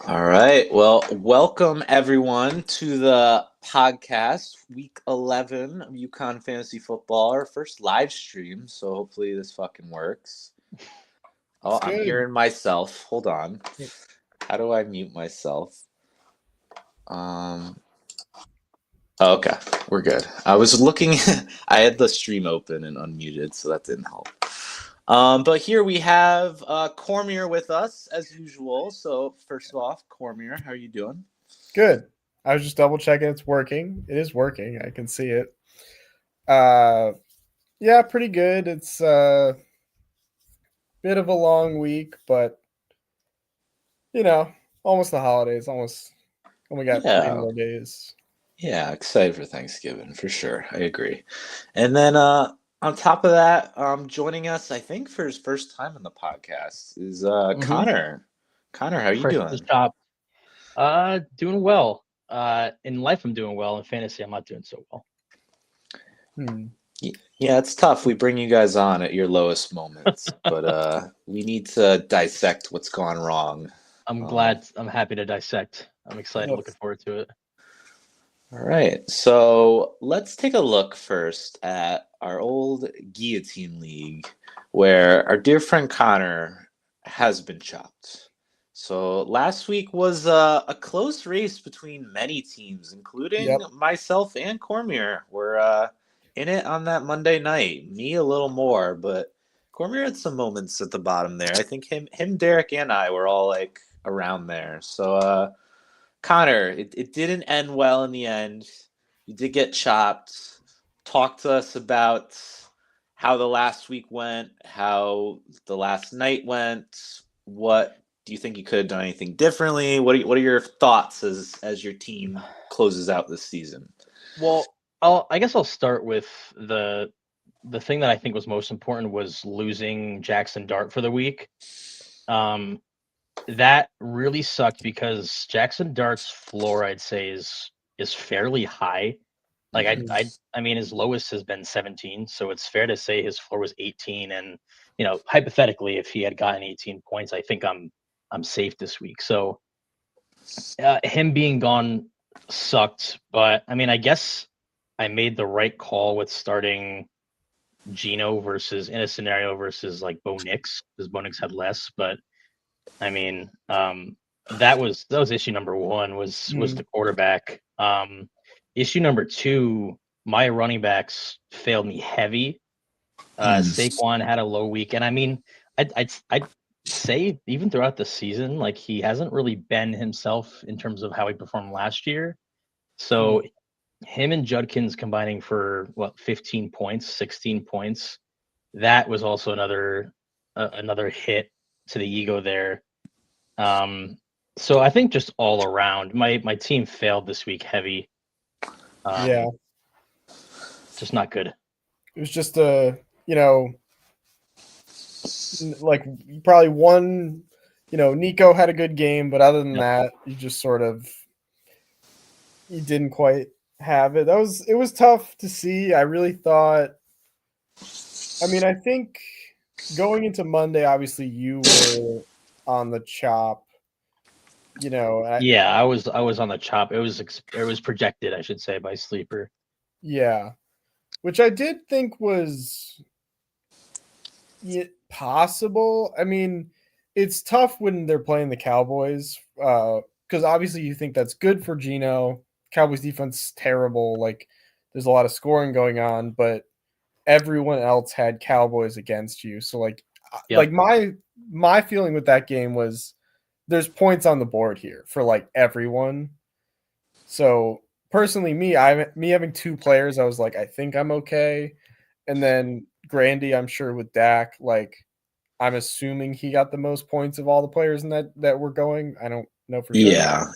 All right. Well, welcome everyone to the podcast, week 11 of UConn Fantasy Football, our first live stream. So hopefully this fucking works. Oh, It's I'm good. hearing myself. Hold on. How do I mute myself? Um, okay, we're good. I was looking, I had the stream open and unmuted, so that didn't help. But here we have Cormier with us as usual. So first off, Cormier, how are you doing? Good. I was just double checking it's working. It is working. I can see it. Uh yeah, pretty good. It's a bit of a long week, but you know, almost the holidays, almost only got 3 Yeah, more days. yeah, excited for Thanksgiving for sure. I agree. And then on top of that, joining us, I think for his first time in the podcast is Mhm. Connor. Connor, how you Fresh to the doing? shop. Doing well. In life, I'm doing well. In fantasy, I'm not doing so well. Hmm. Yeah, it's tough. We bring you guys on at your lowest moments, but we need to dissect what's gone wrong. I'm Um, glad. I'm happy to dissect. I'm excited. Looking Yes. forward to it. all right, so let's take a look first at our old guillotine league, where our dear friend Connor has been chopped. So last week was a close race between many teams, including Yep. myself and Cormier. We're in it on that Monday night. Me a little more, but Cormier had some moments at the bottom there. I think Derek, and I were all like around there. So Connor, it didn't end well in the end. You did get chopped. Talk to us about how the last week went, how the last night went. What do you think you could have done anything differently? What are your thoughts as your team closes out this season? Well, I guess I'll start with the thing that I think was most important was losing Jackson Dart for the week. Um, that really sucked because Jackson Dart's floor, I'd say, is fairly high. Like I Mhm. Hmm. I I mean his lowest has been 17, so it's fair to say his floor was 18. And hypothetically, if he had gotten 18 points, I think I'm safe this week. So him being gone sucked, but I mean I guess I made the right call with starting Gino versus in a scenario versus like Bo Nix because Bo Nix had less. But I mean that was issue number one was Hmm. the quarterback. Issue number two, my running backs failed me heavy. Mm. Saquon had a low week, and I mean, I'd say even throughout the season, like he hasn't really been himself in terms of how he performed last year. Hmm. So him and Judkins combining for what 15 points, 16 points. That was also another hit to the ego there. Um, so I think just all around, my team failed this week heavy. Yeah. Um, just not good. It was just like probably one, Nico had a good game, but other than Yep. that, you didn't quite have it. It was tough to see. I really thought I think going into Monday, obviously you were on the chop. Yeah, I was on the chop. It was projected, I should say, by Sleeper. Yeah, which I did think was possible. It's tough when they're playing the Cowboys because obviously you think that's good for Gino. Cowboys defense terrible. Like there's a lot of scoring going on, but everyone else had Cowboys against you. So Yep. my feeling with that game was there's points on the board here for like everyone. So personally, me having two players, I was like, I think I'm okay. And then Grandy, I'm sure with Dak, like I'm assuming he got the most points of all the players in that were going. I don't know for sure.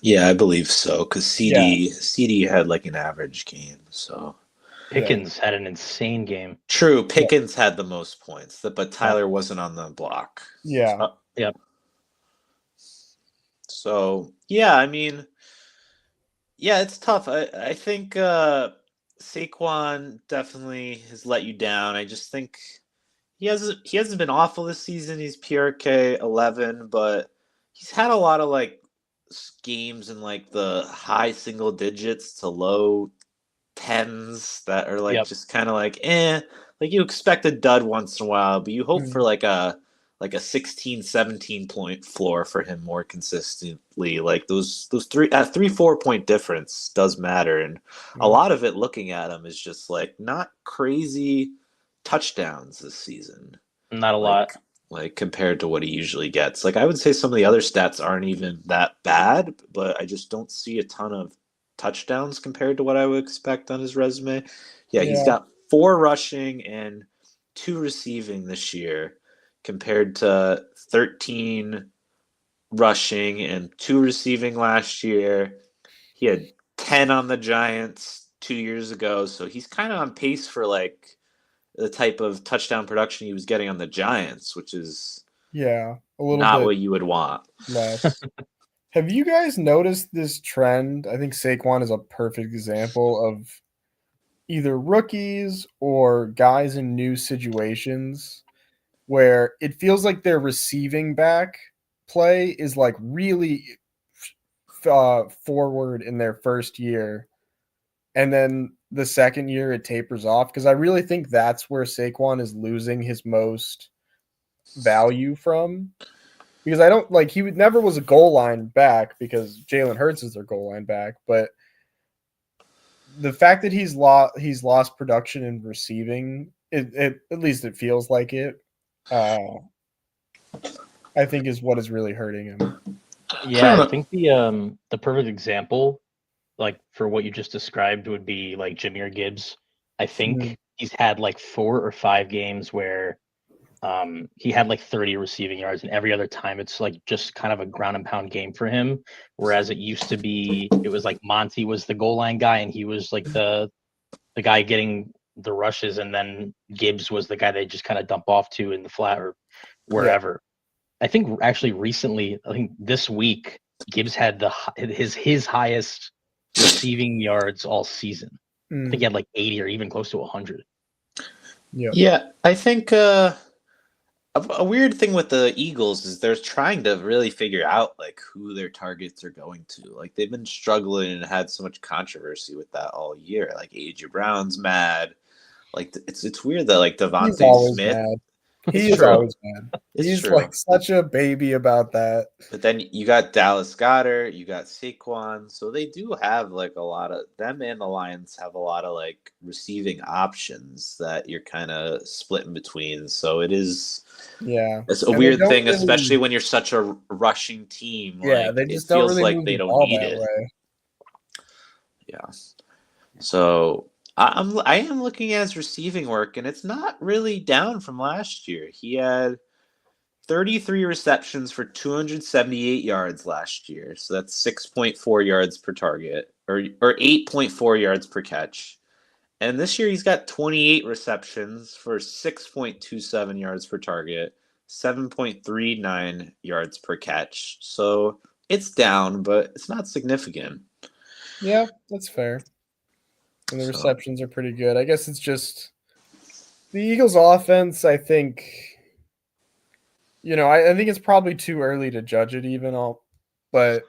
Yeah, I believe so. Because Yeah, CD had like an average game, so. yeah, Pickens had an insane game. True, yeah, Pickens had the most points, but Yep. Tyler wasn't on the block. yeah. Yep. So yeah, I mean, yeah, it's tough. I think Saquon definitely has let you down. I just think he hasn't been awful this season. He's PRK 11, but he's had a lot of like games in like the high single digits to low tens that are like Yep. just kind of like like you expect a dud once in a while, but you hope for like a 16, 17 point floor for him more consistently. Like those 3-4 point difference does matter, and a lot of it looking at him is just like not crazy touchdowns this season. Not a Like, lot. like compared to what he usually gets. Like I would say some of the other stats aren't even that bad, but I just don't see a ton of touchdowns compared to what I would expect on his resume. Yeah, he's got 4 rushing and 2 receiving this year compared to 13 rushing and 2 receiving last year. He had 10 on the Giants 2 years ago, so he's kind of on pace for like the type of touchdown production he was getting on the Giants, which is a little not bit what you would want. less. Have you guys noticed this trend? I think Saquon is a perfect example of either rookies or guys in new situations where it feels like their receiving back play is like really forward in their first year, and then the second year it tapers off, because I really think that's where Saquon is losing his most value from. Because I don't like he never was a goal line back because Jalen Hurts is their goal line back, but the fact that he's lost production in receiving, it at least it feels like it. I think is what is really hurting him. Yeah, I think the perfect example, like for what you just described, would be like Jahmyr Gibbs. I think he's had like 4 or 5 games where he had like 30 receiving yards, and every other time it's like just kind of a ground and pound game for him. Whereas it used to be, it was like Monty was the goal line guy, and he was like the guy getting the rushes, and then Gibbs was the guy they just kind of dump off to in the flat or wherever. I think actually recently, I think this week, Gibbs had his highest receiving yards all season. I think he had like 80 or even close to 100. Yeah, I think a weird thing with the Eagles is they're trying to really figure out like who their targets are going to. Like they've been struggling and had so much controversy with that all year. Like AJ Brown's mad. Like it's weird that like Devontae Smith. Mad. He is always mad. He's like such a baby about that. But then you got Dallas Goedert, you got Saquon, so they do have like a lot of them, and the Lions have a lot of like receiving options that you're kind of splitting between. So it is, it's a weird thing, really, especially when you're such a rushing team. Yeah, like, they just it feels don't really like they don't need it. Way. Yeah. So I am looking at his receiving work, and it's not really down from last year. He had 33 receptions for 278 yards last year. So that's 6.4 yards per target, or 8.4 yards per catch. And this year he's got 28 receptions for 6.27 yards per target, 7.39 yards per catch. So it's down, but it's not significant. Yeah, that's fair. And the receptions are pretty good. I guess it's just the Eagles' offense, I think. I think it's probably too early to judge it even all, but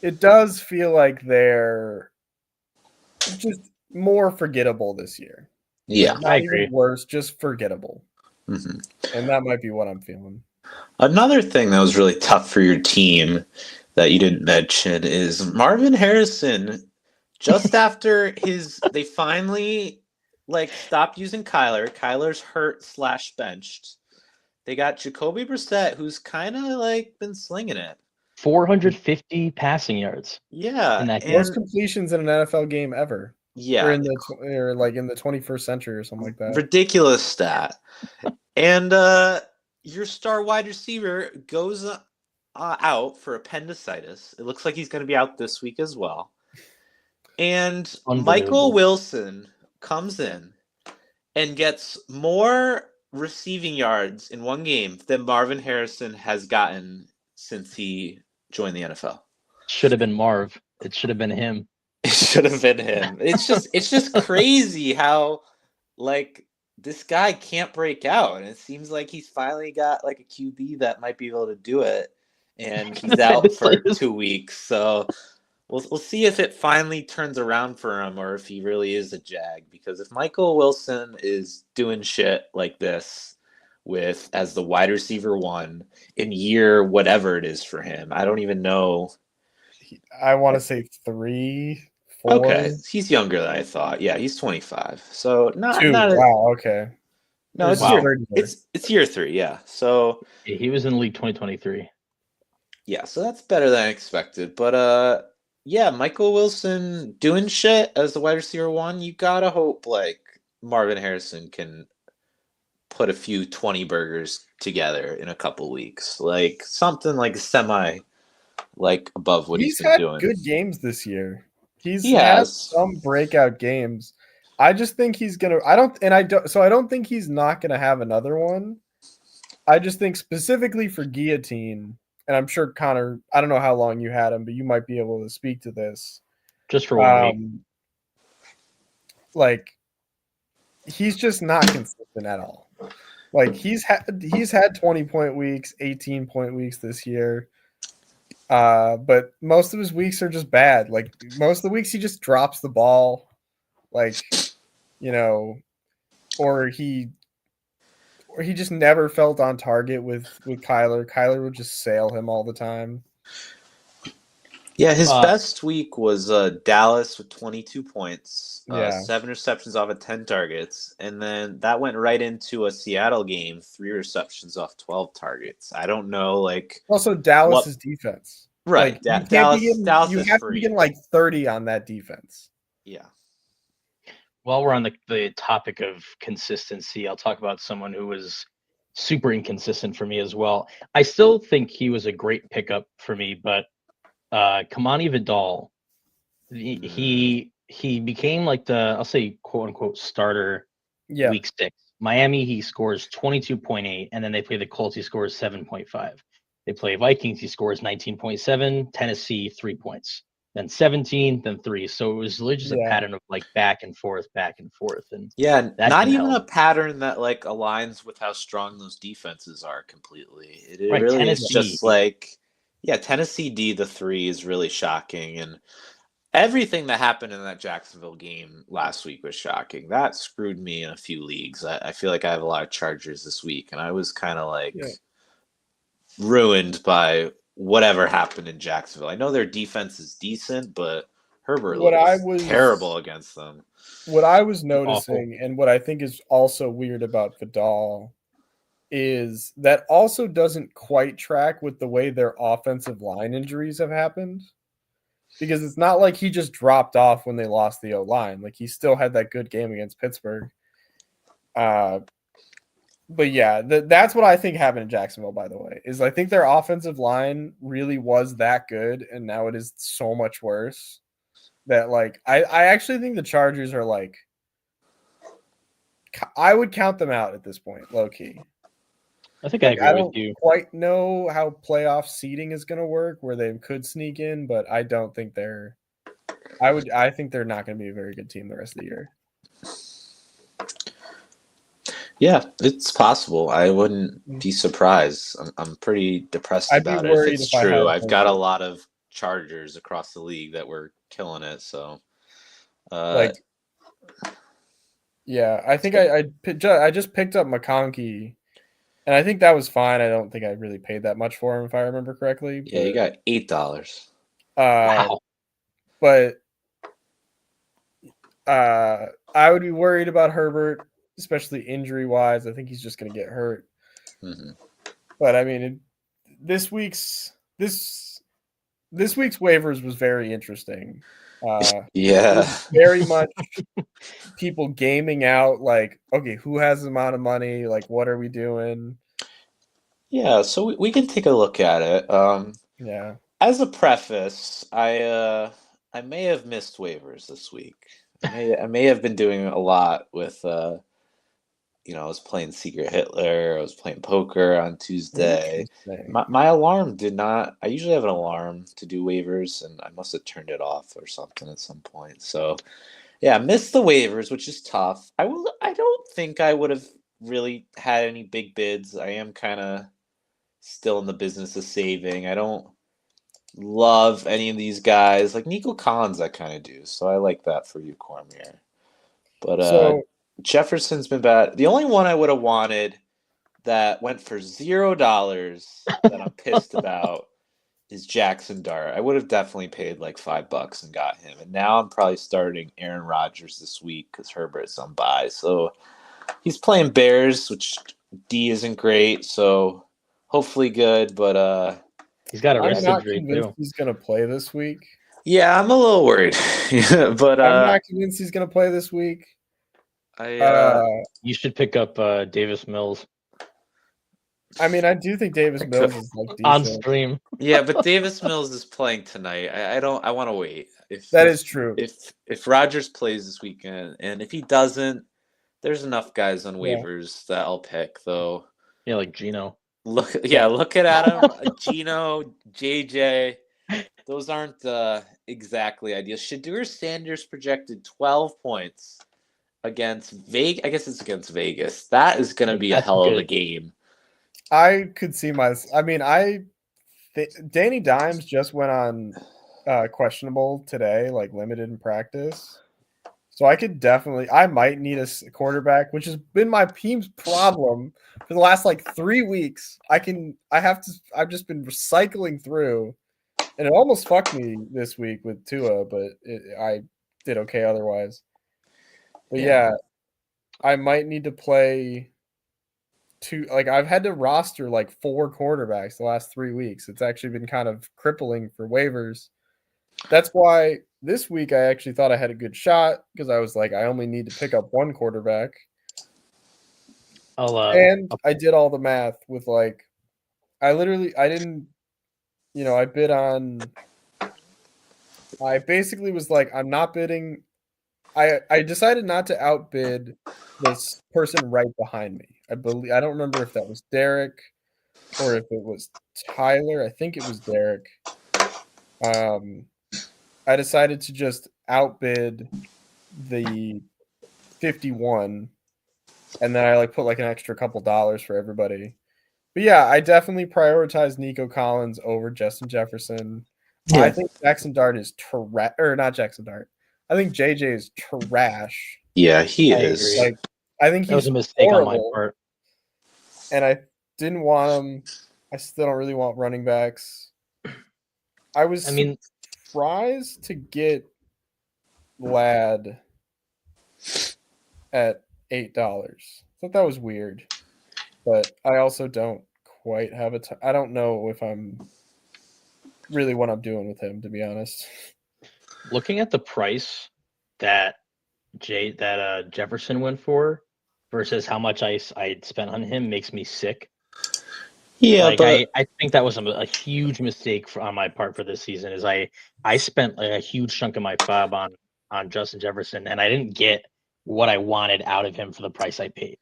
it does feel like they're just more forgettable this year. Yeah, I agree. Worse, just forgettable. Mm-hmm. And that might be what I'm feeling. Another thing that was really tough for your team that you didn't mention is Marvin Harrison. Just after they finally stopped using Kyler. Kyler's hurt / benched. They got Jacoby Brissett, who's kind of been slinging it. 450 passing yards. Yeah, in that most completions in an NFL game ever. Yeah, or in the 21st century or something like that. Ridiculous stat. And your star wide receiver goes out for appendicitis. It looks like he's going to be out this week as well. And Michael Wilson comes in and gets more receiving yards in one game than Marvin Harrison has gotten since he joined the NFL. Should have been Marv. It should have been him. It should have been him. It's just crazy how this guy can't break out, and it seems like he's finally got a QB that might be able to do it. and he's out for 2 weeks. So we'll see if it finally turns around for him or if he really is a Jag. Because if Michael Wilson is doing shit like this with as the wide receiver 1 in year whatever it is for him, I don't even know. I want to say 3, 4. Okay, he's younger than I thought. Yeah, he's 25. So not 2. not a, Wow. Okay. no, it's Wow. it's year 3. Yeah. So He was in the league 2023. yeah, so that's better than I expected. But yeah, Michael Wilson doing shit as the wide receiver 1. You gotta hope like Marvin Harrison can put a few 20 burgers together in a couple weeks, like something like semi, like above what he's been had doing. good games this year. He's He had has. some breakout games. I just think he's gonna. I don't think he's not gonna have another one. I just think specifically for Guillotine, and I'm sure Connor. I don't know how long you had him, but you might be able to speak to this. Just for 1 week. Like he's just not consistent at all. Like he's had 20-point weeks, 18-point weeks this year. But most of his weeks are just bad. Like most of the weeks he just drops the ball, like or he just never felt on target with Kyler. Kyler would just sail him all the time. Yeah, his best week was Dallas with 22 points, 7 receptions off of 10 targets, and then that went right into a Seattle game, 3 receptions off 12 targets. I don't know, like also Dallas's defense, right? Like, Dallas you is have free. to begin like 30 on that defense. Yeah. While we're on the topic of consistency, I'll talk about someone who was super inconsistent for me as well. I still think he was a great pickup for me, but Kamani Vidal, he became like the, I'll say, quote unquote starter week 6. Miami, he scores 22.8, and then they play the Colts, he scores 7.5. They play Vikings, he scores 19.7. Tennessee, 3 points. Then 17, then 3. So it was literally just a pattern of like back and forth. And yeah, that not even help. a pattern that like aligns with how strong those defenses are completely. It Right, really Tennessee. is just like, yeah, Tennessee D, the 3 is really shocking. And everything that happened in that Jacksonville game last week was shocking. That screwed me in a few leagues. I feel like I have a lot of Chargers this week, and I was kind of like ruined by whatever happened in Jacksonville. I know their defense is decent, but Herbert was terrible against them. What I was noticing, and what I think is also weird about Vidal, is that also doesn't quite track with the way their offensive line injuries have happened. Because it's not like he just dropped off when they lost the O-line. Like he still had that good game against Pittsburgh. But yeah, that's what I think happened in Jacksonville, by the way, is I think their offensive line really was that good, and now it is so much worse that like I actually think the Chargers are like, I would count them out at this point, low key. I think I agree with you. I don't quite know how playoff seeding is going to work, where they could sneak in, but I don't think they're. I think they're not going to be a very good team the rest of the year. Yeah, it's possible. I wouldn't be surprised. I'm pretty depressed about it if it's true. I've got a lot of Chargers across the league that were killing it. So, yeah, I think I just picked up McConkey. And I think that was fine. I don't think I really paid that much for him, if I remember correctly. Yeah, you got $8. Wow. But I would be worried about Herbert, especially injury-wise. I think he's just going to get hurt. Mm-hmm. But I mean, this week's waivers was very interesting. Very much people gaming out like, okay, who has the amount of money? Like, what are we doing? Yeah, so we can take a look at it. Yeah. As a preface, I may have missed waivers this week. I may have been doing a lot with I was playing Secret Hitler. I was playing poker on Tuesday. My alarm did not. I usually have an alarm to do waivers, and I must have turned it off or something at some point. So, yeah, missed the waivers, which is tough. I don't think I would have really had any big bids. I am kind of still in the business of saving. I don't love any of these guys. Like Nico Collins, I kind of do. So I like that for you, Cormier. But So Jefferson's been bad. The only one I would have wanted that went for $0 that I'm pissed about is Jackson Dart. I would have definitely paid like $5 and got him. And now I'm probably starting Aaron Rodgers this week because Herbert's on bye. So he's playing Bears, which D isn't great. So hopefully good. But He's got a I'm wrist not injury convinced too. he's going to play this week. yeah, I'm a little worried. but I'm not convinced he's going to play this week. You should pick up Davis Mills I mean, I do think Davis Mills is like on decent. stream. yeah, but Davis Mills is playing tonight. I don't. I want to wait. That is true. If Rodgers plays this weekend, and if he doesn't, there's enough guys on Yeah. waivers that I'll pick. Though Yeah, like Gino. look at Adam, Gino, JJ. Those aren't exactly ideal. Shadur Sanders projected 12 points against Vegas. I guess it's against Vegas. That is going to be a That's hell of a good. game. I could see Danny Dimes just went on questionable today, like limited in practice. So I might need a quarterback, which has been my team's problem for the last like 3 weeks. I've just been recycling through, and it almost fucked me this week with Tua, but I did okay otherwise. But yeah, I might need to play I've had to roster like 4 quarterbacks the last 3 weeks. It's actually been kind of crippling for waivers. That's why this week I actually thought I had a good shot because I was like, I only need to pick up 1 quarterback. And I did all the math with like, I basically was like, I'm not bidding. I decided not to outbid this person right behind me. I don't remember if that was Derek or if it was Tyler. I think it was Derek. I decided to just outbid the 51, and then I like put like an extra couple dollars for everybody. But yeah, I definitely prioritize Nico Collins over Justin Jefferson. Yeah. I think Jackson Dart is not Jackson Dart. I think JJ is trash. Yeah, he I is. agree. Like, I think That was he's a mistake horrible, on my part. and I didn't want him. I still don't really want running backs. I was surprised to get Lad at $8. Thought that was weird, but I also don't quite have I don't know if I'm really what I'm doing with him, to be honest. Looking at the price that Jefferson went for versus how much I spent on him makes me sick. Yeah, like, but I think that was a huge mistake on my part for this season. Is I spent like a huge chunk of my FAB on Justin Jefferson, and I didn't get what I wanted out of him for the price I paid.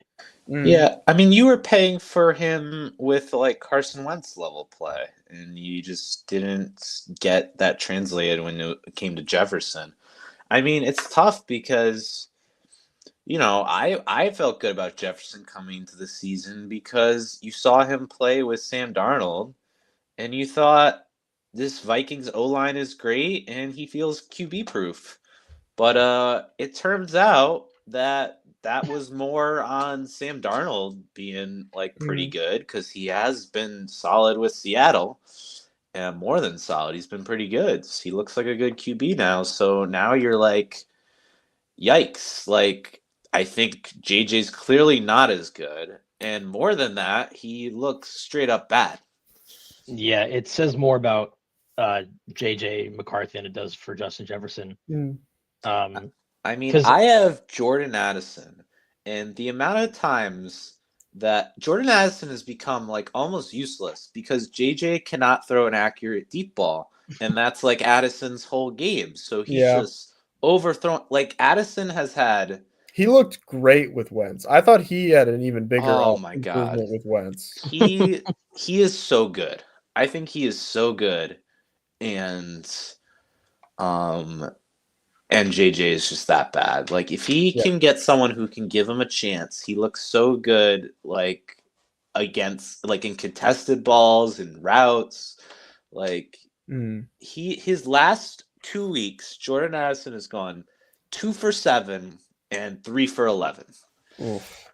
Yeah, I mean, you were paying for him with like Carson Wentz level play, and you just didn't get that translated when it came to Jefferson. I mean, it's tough because, I felt good about Jefferson coming into the season because you saw him play with Sam Darnold, and you thought this Vikings O-line is great, and he feels QB proof. But it turns out that was more on Sam Darnold being like pretty good because he has been solid with Seattle, and more than solid. He's been pretty good. He looks like a good QB now. So now you're like, yikes! Like I think JJ's clearly not as good, and more than that, he looks straight up bad. Yeah, it says more about JJ McCarthy than it does for Justin Jefferson. I mean, I have Jordan Addison, and the amount of times that Jordan Addison has become like almost useless because JJ cannot throw an accurate deep ball, and that's like Addison's whole game. So he's just overthrown. Like Addison has had. He looked great with Wentz. I thought he had an even bigger improvement with Wentz. He is so good. I think he is so good, and JJ is just that bad. Like if he can get someone who can give him a chance, he looks so good. Like against like in contested balls and routes. Like his last 2 weeks, Jordan Addison has gone 2 for 7 and 3 for 11. Oof.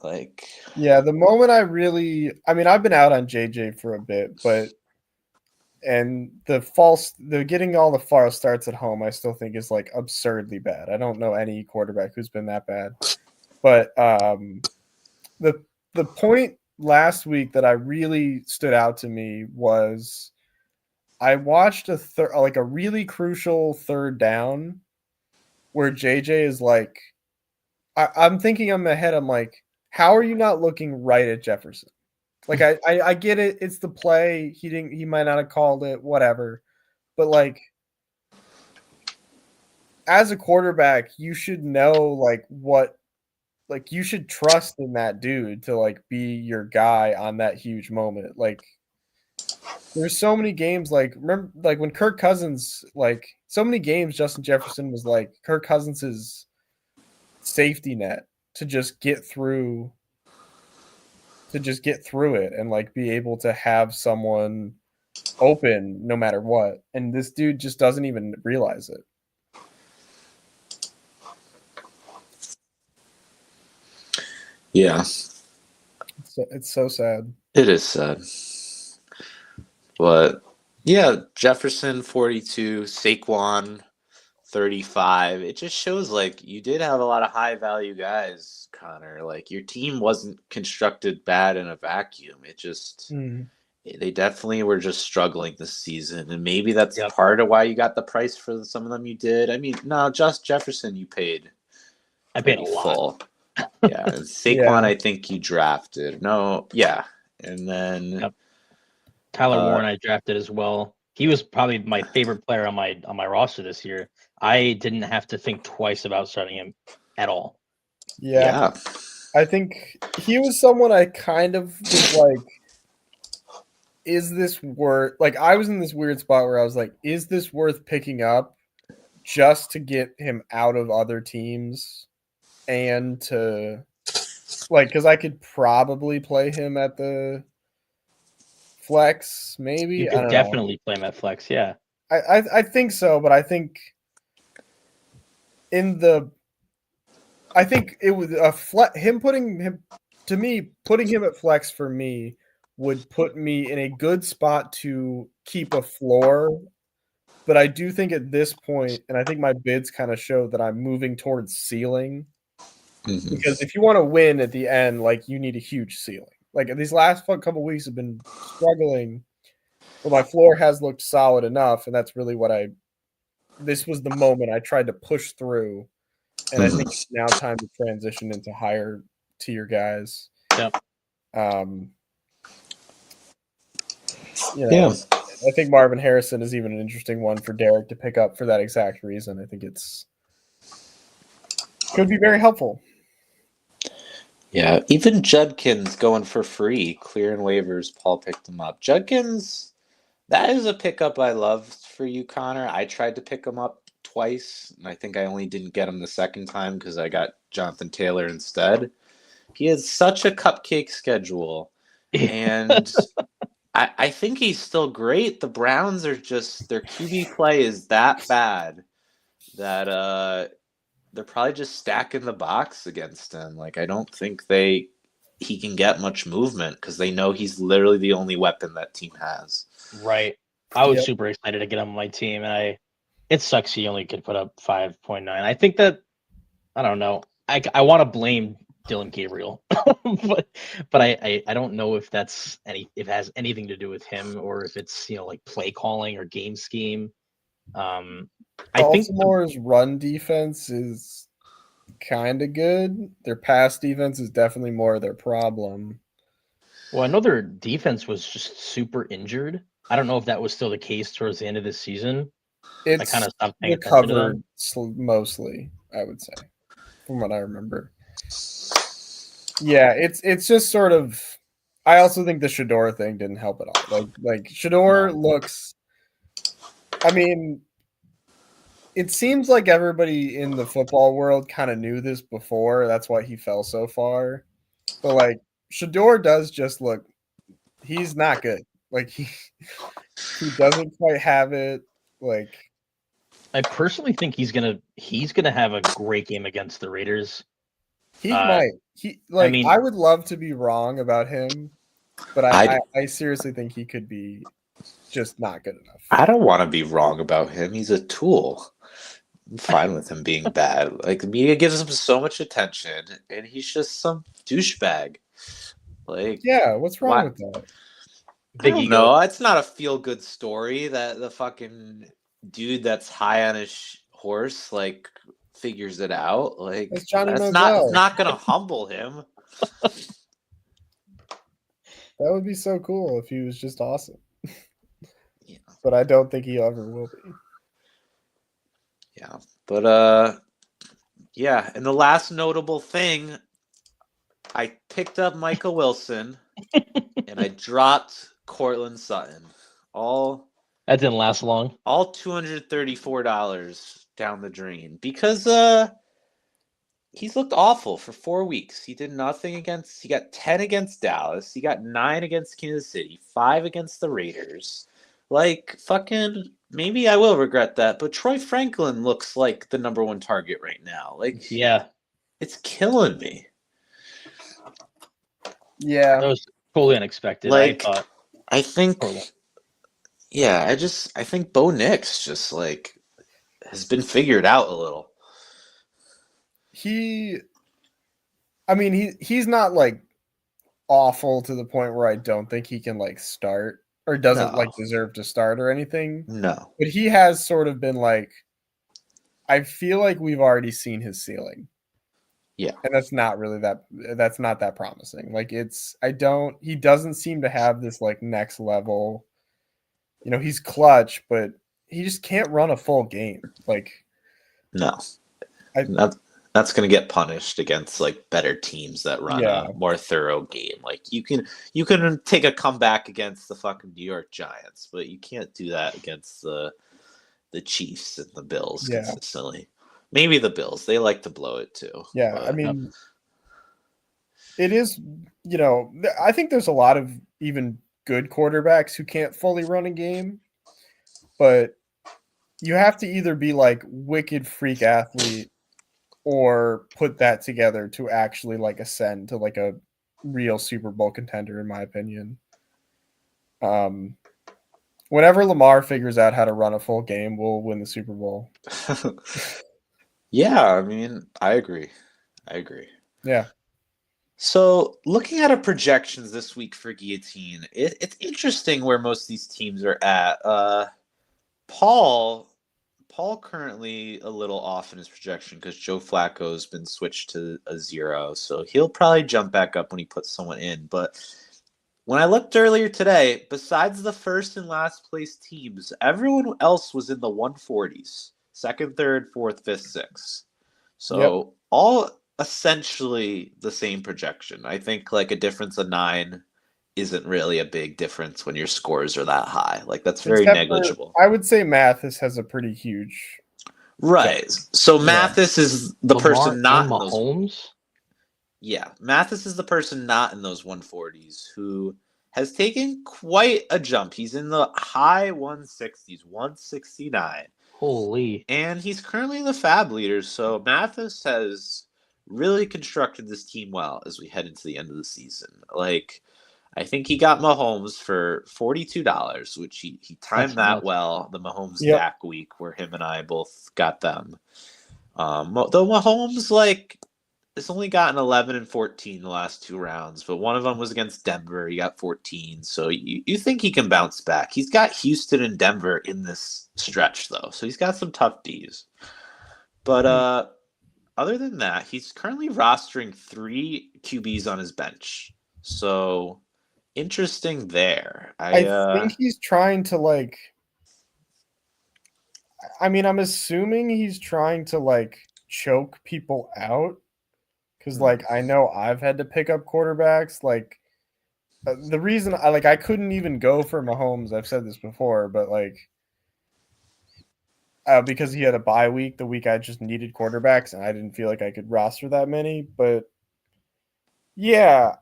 Like, yeah, the moment I mean, I've been out on JJ for a bit, but the getting all the false starts at home, I still think is like absurdly bad. I don't know any quarterback who's been that bad. But the point last week that I really stood out to me was I watched a really crucial third down where JJ is like, I'm thinking in my head, I'm like, how are you not looking right at Jefferson? Like I get it, it's the play. He might not have called it, whatever. But like as a quarterback, you should know you should trust in that dude to like be your guy on that huge moment. Like there's so many games remember like when Kirk Cousins so many games Justin Jefferson was like Kirk Cousins's safety net to just get through it and like be able to have someone open no matter what. And this dude just doesn't even realize it. yeah, It's so sad. it is sad. But yeah, Jefferson 42, Saquon 35. It just shows like you did have a lot of high value guys, Connor. Like your team wasn't constructed bad in a vacuum. It just they definitely were just struggling this season, and maybe that's part of why you got the price for some of them you did. I mean, no, just Jefferson you paid. I paid a lot. Yeah, and Saquon I think you drafted. No, yeah, and then Tyler Warren I drafted as well. He was probably my favorite player on my roster this year. I didn't have to think twice about starting him at all. Yeah. I think he was someone I kind of was like, is this worth, like I was in this weird spot where I was like, is this worth picking up just to get him out of other teams and to like, because I could probably play him at the flex, maybe. You could definitely play him at flex, yeah. I think so, but I think I think it was putting him at flex for me would put me in a good spot to keep a floor. But I do think at this point, and I think my bids kind of show that I'm moving towards ceiling. Because if you want to win at the end, like you need a huge ceiling. Like these last couple of weeks have been struggling, but my floor has looked solid enough, and that's really this was the moment I tried to push through, and I think it's now time to transition into higher tier guys. Yep. I think Marvin Harrison is even an interesting one for Derek to pick up for that exact reason. I think could be very helpful. Yeah, even Judkins going for free, clearing waivers. Paul picked him up. Judkins, that is a pickup I love for you, Connor. I tried to pick him up twice, and I think I only didn't get him the second time because I got Jonathan Taylor instead. He has such a cupcake schedule, and I think he's still great. The Browns are just, their QB play is that bad that they're probably just stacking the box against him. Like, I don't think he can get much movement because they know he's literally the only weapon that team has. Right. I was super excited to get him on my team, and it sucks he only could put up 5.9. I think that, I don't know. I want to blame Dylan Gabriel, but I don't know if if it has anything to do with him or if it's like play calling or game scheme. I think Baltimore's run defense is kind of good. Their pass defense is definitely more their problem. Well, I know their defense was just super injured. I don't know if that was still the case towards the end of the season. I kind of stopped paying attention to them. Mostly, I would say, from what I remember. Yeah, it's just sort of. I also think the Shedeur thing didn't help at all. Like Shedeur looks. I mean, it seems like everybody in the football world kind of knew this before. That's why he fell so far. But like Shador does just look. He's not good. Like he doesn't quite have it. Like I personally think he's gonna have a great game against the Raiders. he might. I mean- I would love to be wrong about him, but I seriously think he could be just not good enough. I don't want to be wrong about him. He's a tool. I'm fine with him being bad. Like the media gives him so much attention, and he's just some douchebag. Like, Yeah, what's wrong why- with that? I Big don't ego. know. It's not a feel good story that the fucking dude that's high on his horse like figures it out. Like It's Johnny that's Manziel. it's not gonna humble him. That would be so cool if he was just awesome. Yeah. But I don't think he ever will be. Yeah. But yeah, and the last notable thing, I picked up Michael Wilson and I dropped Cortland Sutton. All That didn't last long. $234 down the drain because he's looked awful for 4 weeks. He did nothing against. He got 10 against Dallas. He got 9 against Kansas City. 5 against the Raiders. Like fucking. Maybe I will regret that. But Troy Franklin looks like the number one target right now. Like Yeah, it's killing me. Yeah. that was totally unexpected. Like, I thought I think. Cortland. Yeah, I think Bo Nix just like has been figured out a little. He's not like awful to the point where I don't think he can like start or doesn't No. like deserve to start or anything. No. But he has sort of been like, I feel like we've already seen his ceiling. Yeah. And that's not that promising. Like he doesn't seem to have this like next level. You know, he's clutch, but he just can't run a full game. Like No. I- That's going to get punished against like better teams that run Yeah. a more thorough game. Like you can take a comeback against the fucking New York Giants, but you can't do that against the Chiefs and the Bills Yeah. consistently. Maybe the Bills, they like to blow it too. Yeah, but- I mean, it is, you know, I think there's a lot of even good quarterbacks who can't fully run a game, but you have to either be like wicked freak athlete or put that together to actually like ascend to like a real Super Bowl contender, in my opinion. Whenever Lamar figures out how to run a full game, we'll win the Super Bowl. Yeah, I mean, I agree. Yeah. So, looking at our projections this week for Guillotine, it's interesting where most of these teams are at. Paul currently a little off in his projection because Joe Flacco's been switched to a 0, so he'll probably jump back up when he puts someone in. But when I looked earlier today, besides the first and last place teams, everyone else was in the 140s. Second, third, fourth, fifth, sixth. So all essentially the same projection. I think like a difference of 9 isn't really a big difference when your scores are that high. Like that's very Except for- negligible. I would say Mathis has a pretty huge. Right. So Yeah. Mathis is the Lamar person not and in those. Mahomes. Yeah, Mathis is the person not in those 140s who has taken quite a jump. He's in the high 160s, 169. Holy. And he's currently the fab leader. So Mathis has really constructed this team well as we head into the end of the season. Like, I think he got Mahomes for $42, which he timed That's that nuts. well. The Mahomes Yep. Dak week where him and I both got them. Though Mahomes, like, has only gotten 11 and 14 the last 2 rounds, but one of them was against Denver. He got 14. So you think he can bounce back. He's got Houston and Denver in this stretch, though. So he's got some tough Ds. But other than that, he's currently rostering 3 QBs on his bench. So interesting there. I think he's trying to like. I mean, I'm assuming he's trying to like choke people out because, like, I know I've had to pick up quarterbacks. Like, the reason I couldn't even go for Mahomes. I've said this before, but like, because he had a bye week, the week I just needed quarterbacks, and I didn't feel like I could roster that many. But yeah,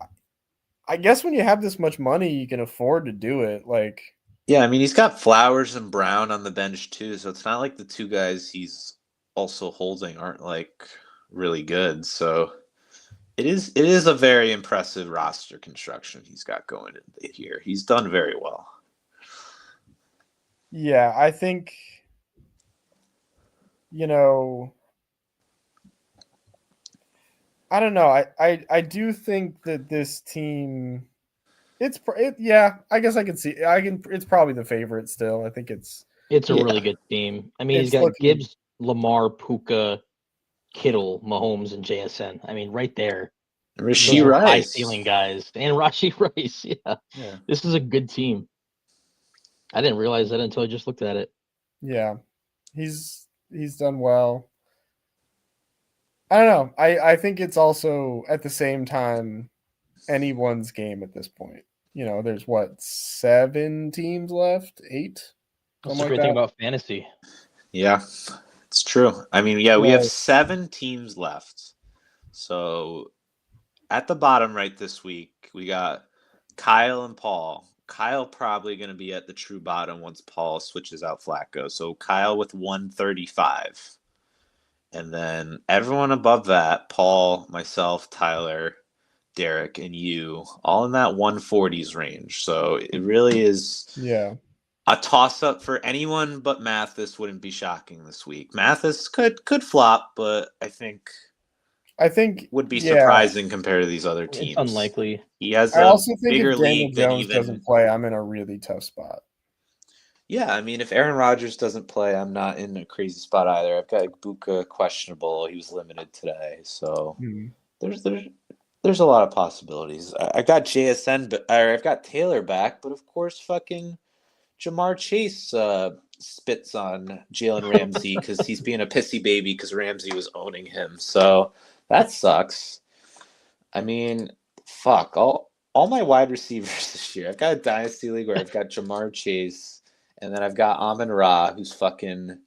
I guess when you have this much money, you can afford to do it. Like, Yeah, I mean he's got Flowers and Brown on the bench too, so it's not like the two guys he's also holding aren't like really good. So it is a very impressive roster construction he's got going in here. He's done very well. yeah, I think, you know, I don't know. I do think that this team, yeah. I guess I can see. It's probably the favorite still. I think it's It's a Yeah. really good team. I mean, he's It's got looking- Gibbs, Lamar, Puka, Kittle, Mahomes, and JSN. I mean, right there. Those Rashee are high Rice. ceiling guys. And Rashi Rice. Yeah. Yeah. This is a good team. I didn't realize that until I just looked at it. yeah. He's done well. I don't know. I think it's also at the same time anyone's game at this point. You know, there's what, 7 teams left? 8? That's Something the like great thing that. about fantasy. Yeah, it's true. I mean, yeah, we have Right. 7 teams left. So at the bottom right this week, we got Kyle and Paul. Kyle probably going to be at the true bottom once Paul switches out Flacco. So Kyle with 135. And then everyone above that, Paul, myself, Tyler, Derek, and you, all in that 140s range. So it really is Yeah. a toss-up for anyone but Mathis. Wouldn't be shocking this week. Mathis could flop, but I think would be yeah. surprising compared to these other teams. It's unlikely. He has I a also think bigger if Daniel league than Jones even. doesn't play, I'm in a really tough spot. Yeah, I mean, if Aaron Rodgers doesn't play, I'm not in a crazy spot either. I've got Ibuka questionable; he was limited today, so there's a lot of possibilities. I got JSN, or I've got Taylor back, but of course, fucking Jamar Chase spits on Jalen Ramsey because he's being a pissy baby because Ramsey was owning him. So that sucks. I mean, fuck all my wide receivers this year. I've got a dynasty league where I've got Jamar Chase, and then I've got Amon Ra, who's fucking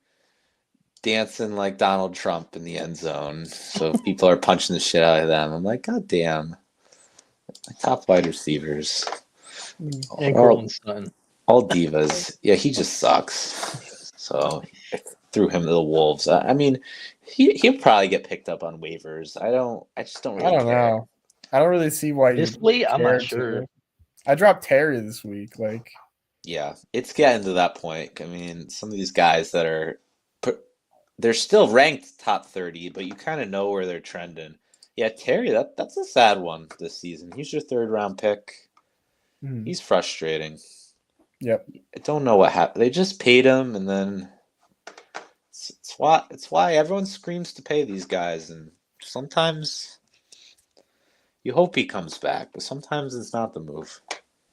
dancing like Donald Trump in the end zone. So if people are punching the shit out of them, I'm like, God damn. My top wide receivers. And Cortland Sutton. All divas. Yeah, he just sucks. So I threw him to the wolves. I mean, he'll probably get picked up on waivers. I just don't really I don't care. know. I don't really see why This you week, I'm care not to. sure. I dropped Terry this week. Like, Yeah, it's getting to that point. I mean, some of these guys that are they're still ranked top 30, but you kind of know where they're trending. Yeah, Terry, that's a sad one this season. He's your 3rd round pick. He's frustrating. Yep. I don't know what happened. They just paid him, and then it's why everyone screams to pay these guys, and sometimes you hope he comes back, but sometimes it's not the move.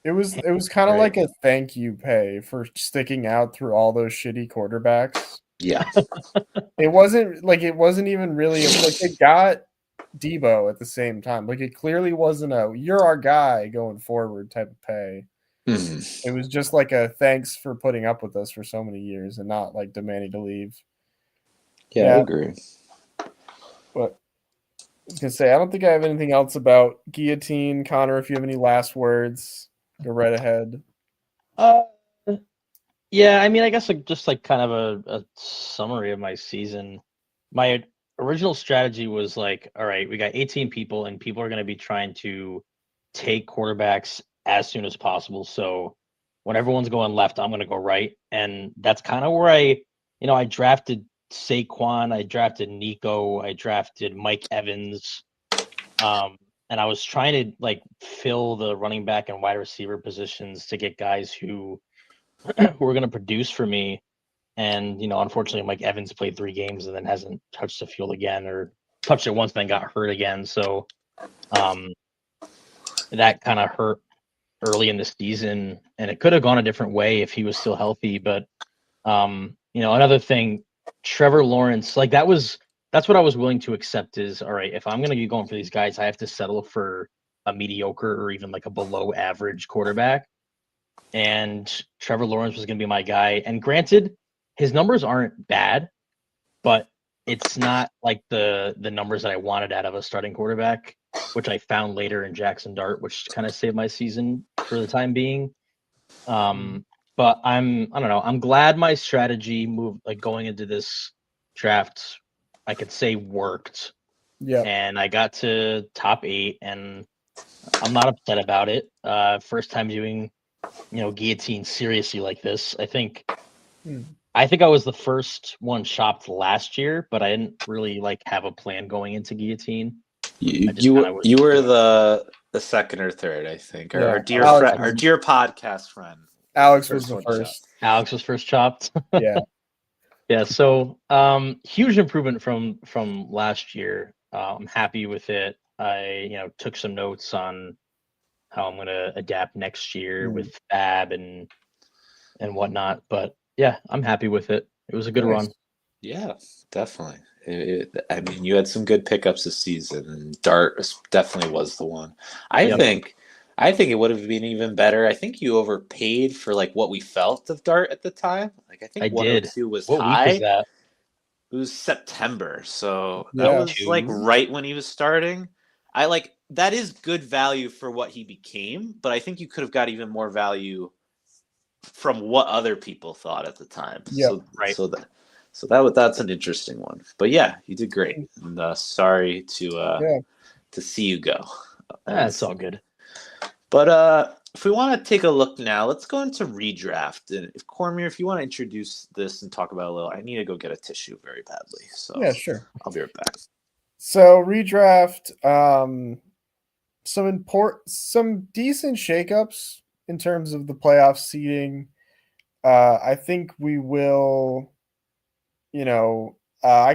It was kind of Right. like a thank you pay for sticking out through all those shitty quarterbacks. Yeah, It wasn't even really like it got Debo at the same time. Like it clearly wasn't a "you're our guy" going forward type of pay. Mhm. It was just like a thanks for putting up with us for so many years and not like demanding to leave. Yeah, Yeah. I agree. But I was gonna say I don't think I have anything else about Guillotine. Connor, if you have any last words, go right ahead. Yeah, I mean, I guess just like kind of a summary of my season. My original strategy was like, all right, we got 18 people, and people are going to be trying to take quarterbacks as soon as possible. So when everyone's going left, I'm going to go right, and that's kind of where I drafted Saquon, I drafted Nico, I drafted Mike Evans, and I was trying to like fill the running back and wide receiver positions to get guys who were going to produce for me. And, unfortunately, Mike Evans played 3 games and then hasn't touched the field again, or touched it once, then got hurt again. So that kind of hurt early in the season, and it could have gone a different way if he was still healthy. But, another thing, Trevor Lawrence, like that's what I was willing to accept is, all right, if I'm going to be going for these guys, I have to settle for a mediocre or even like a below average quarterback. And Trevor Lawrence was going to be my guy. And granted, his numbers aren't bad, but it's not like the numbers that I wanted out of a starting quarterback. which I found later in Jackson Dart, which kind of saved my season for the time being. But I don't know. I'm glad my strategy moved, like going into this draft, I could say worked. Yeah. And I got to top 8, and I'm not upset about it. First time doing, guillotine seriously like this. I think I was the first one shopped last year, but I didn't really have a plan going into guillotine. You were the second or third, I think. Yeah, Our dear Alex friend, our was- dear podcast friend. Alex was the one first. Alex was first chopped. Yeah. Yeah, so huge improvement from last year. I'm happy with it. I took some notes on how I'm gonna adapt next year with Fab and whatnot. But yeah, I'm happy with it. It was a good run. Yeah, definitely. I mean, you had some good pickups this season, and Dart definitely was the one. I think it would have been even better. I think you overpaid for what we felt of Dart at the time. I think I 102 was What high. week was that? It was September, so Yeah. that was right when he was starting. That is good value for what he became, but I think you could have got even more value from what other people thought at the time. Yeah. That's an interesting one. But yeah, you did great. And sorry to see you go. It's all good. But if we want to take a look now, let's go into redraft. And if Cormier, if you want to introduce this and talk about it a little, I need to go get a tissue very badly. So Yeah, sure. I'll be right back. So redraft, some decent shakeups in terms of the playoff seeding. I think we will, I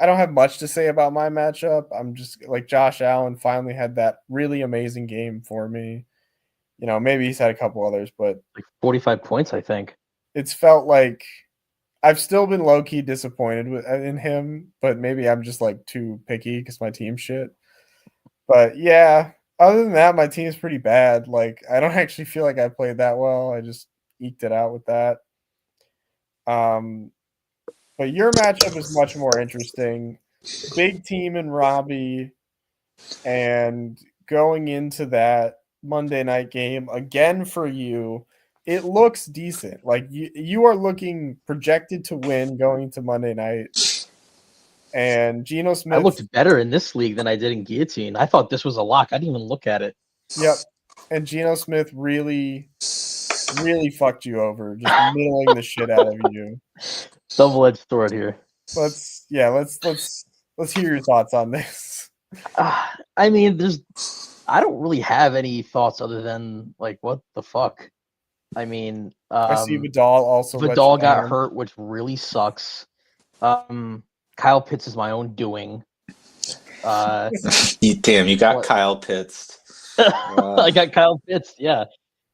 don't have much to say about my matchup. I'm just Josh Allen finally had that really amazing game for me. Maybe he's had a couple others, but 45 points, I think. It's felt like I've still been low-key disappointed in him, but maybe I'm just too picky because my team's shit. But yeah, other than that, my team's pretty bad. I don't actually feel like I played that well. I just eked it out with that. But your matchup is much more interesting. Big team in Robbie, and going into that Monday night game again for you, it looks decent. You are looking projected to win going into Monday night. And Geno Smith, I looked better in this league than I did in guillotine. I thought this was a lock. I didn't even look at it. Yep. And Geno Smith really fucked you over, just middling the shit out of you. Double-edged sword here. Let's hear your thoughts on this. I mean, I don't really have any thoughts other than what the fuck. I mean, I see Vidal got hurt, which really sucks. Kyle Pitts is my own doing. You got Kyle Pitts. I got Kyle Pitts, yeah.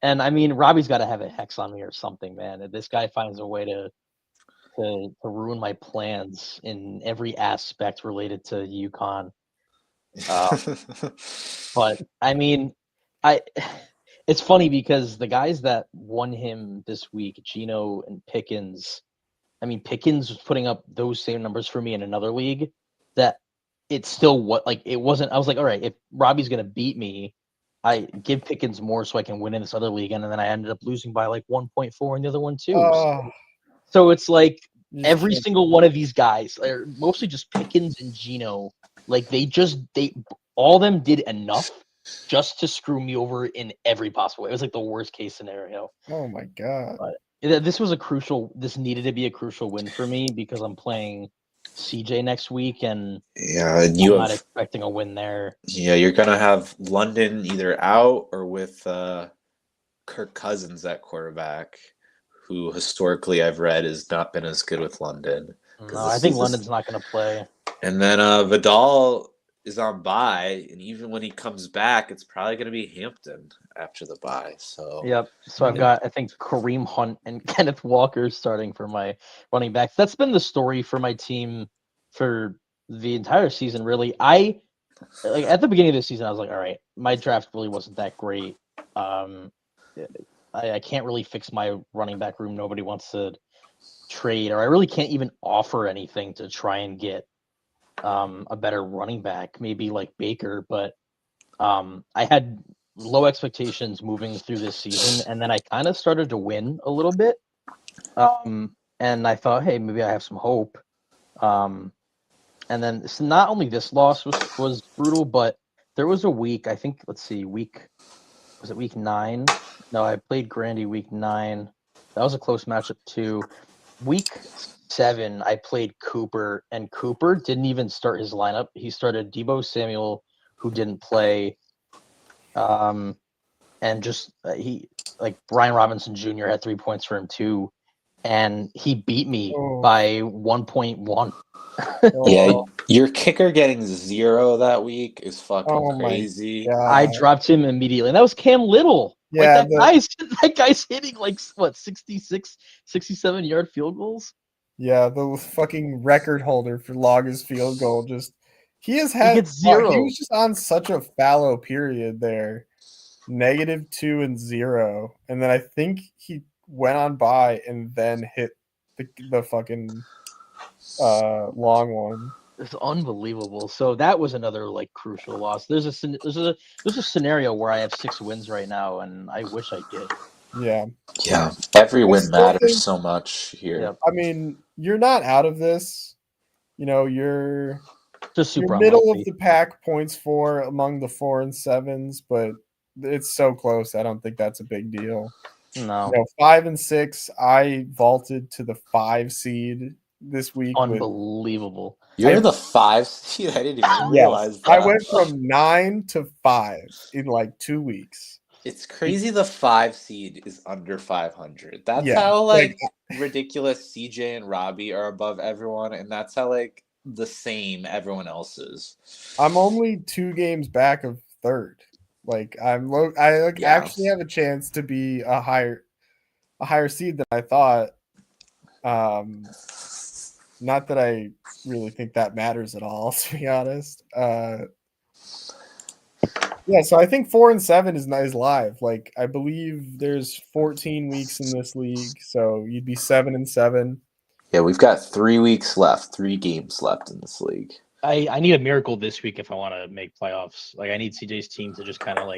And I mean, Robbie's got to have a hex on me or something, man. If this guy finds a way to ruin my plans in every aspect related to UConn. But I mean, it's funny because the guys that won him this week, Geno and Pickens. I mean, Pickens was putting up those same numbers for me in another league. That it's still it wasn't. I was like, all right, if Robbie's gonna beat me, I give Pickens more so I can win in this other league, and then I ended up losing by 1.4 in the other one too. So it's every single one of these guys, are mostly just Pickens and Geno. All of them did enough just to screw me over in every possible way. It was the worst case scenario. Oh my god! But this needed to be a crucial win for me because I'm playing CJ next week, and I'm not expecting a win there. Yeah, you're gonna have London either out or with Kirk Cousins at quarterback, who historically I've read has not been as good with London. No, I think London's not going to play. And then Vidal is on bye, and even when he comes back, it's probably going to be Hampton after the bye. So yep. So I've got, I think, Kareem Hunt and Kenneth Walker starting for my running backs. That's been the story for my team for the entire season, really. At the beginning of the season, I was like, all right, my draft really wasn't that great. I can't really fix my running back room. Nobody wants to trade, or I really can't even offer anything to try and get a better running back, maybe like Baker, but I had low expectations moving through this season, and then I kind of started to win a little bit. And I thought, hey, maybe I have some hope. And then so not only this loss was brutal, but there was a week, I think, let's see, was it week 9? No, I played Grandy week 9. That was a close matchup too. Week 7, I played Cooper, and Cooper didn't even start his lineup. He started Debo Samuel, who didn't play. And just he like Brian Robinson Jr. had 3 points for him too, and he beat me by 1.1. Yeah, your kicker getting 0 that week is fucking crazy. I dropped him immediately, and that was Cam Little. Yeah, like that guy's hitting like what 66, 67-yard field goals. Yeah, the fucking record holder for longest field goal. He has had he gets 0. He was just on such a fallow period there. -2 and 0. And then I think he went on by and then hit the fucking long one. It's unbelievable. So that was another like crucial loss. There's a scenario where I have 6 wins right now, and I wish I did. Yeah. Every win matters so much here. Yep. I mean, you're not out of this. You're just super middle of the pack points for among the 4 and 7s, but it's so close. I don't think that's a big deal. No. 5 and 6. I vaulted to the 5 seed this week. Unbelievable. You're the 5 seed. I didn't even realize that. I went from 9 to 5 in like 2 weeks. It's crazy. The 5 seed is under 500. That's how ridiculous CJ and Robbie are above everyone, and that's how the same everyone else is. I'm only 2 games back of third. Actually have a chance to be a higher seed than I thought. Not that I really think that matters at all, to be honest. So I think 4 and 7 is live. I believe there's 14 weeks in this league, so you'd be 7 and 7. Yeah, we've got 3 weeks left, 3 games left in this league. I need a miracle this week if I want to make playoffs. I need CJ's team to just kind of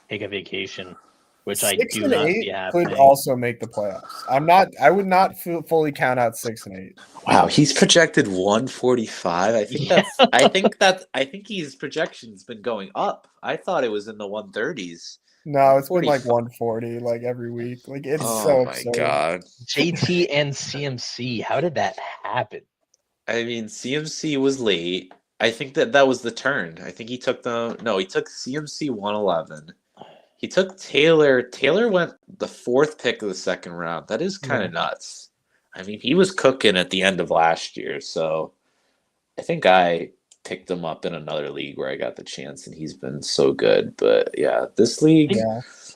take a vacation, which I do not see happening. Could also make the playoffs. I would not fully count out 6 and 8. Wow, he's projected 145. I think his projection's been going up. I thought it was in the 130s. No, it's been 140 every week. It's so absurd. Oh my god. JT and CMC, how did that happen? I mean, CMC was late. I think that was the turn. I think he took CMC 111. He took Taylor. Taylor went the 4th pick of the 2nd round. That is kind of nuts. I mean, he was cooking at the end of last year, so I think I picked him up in another league where I got the chance, and he's been so good. But yeah, this league,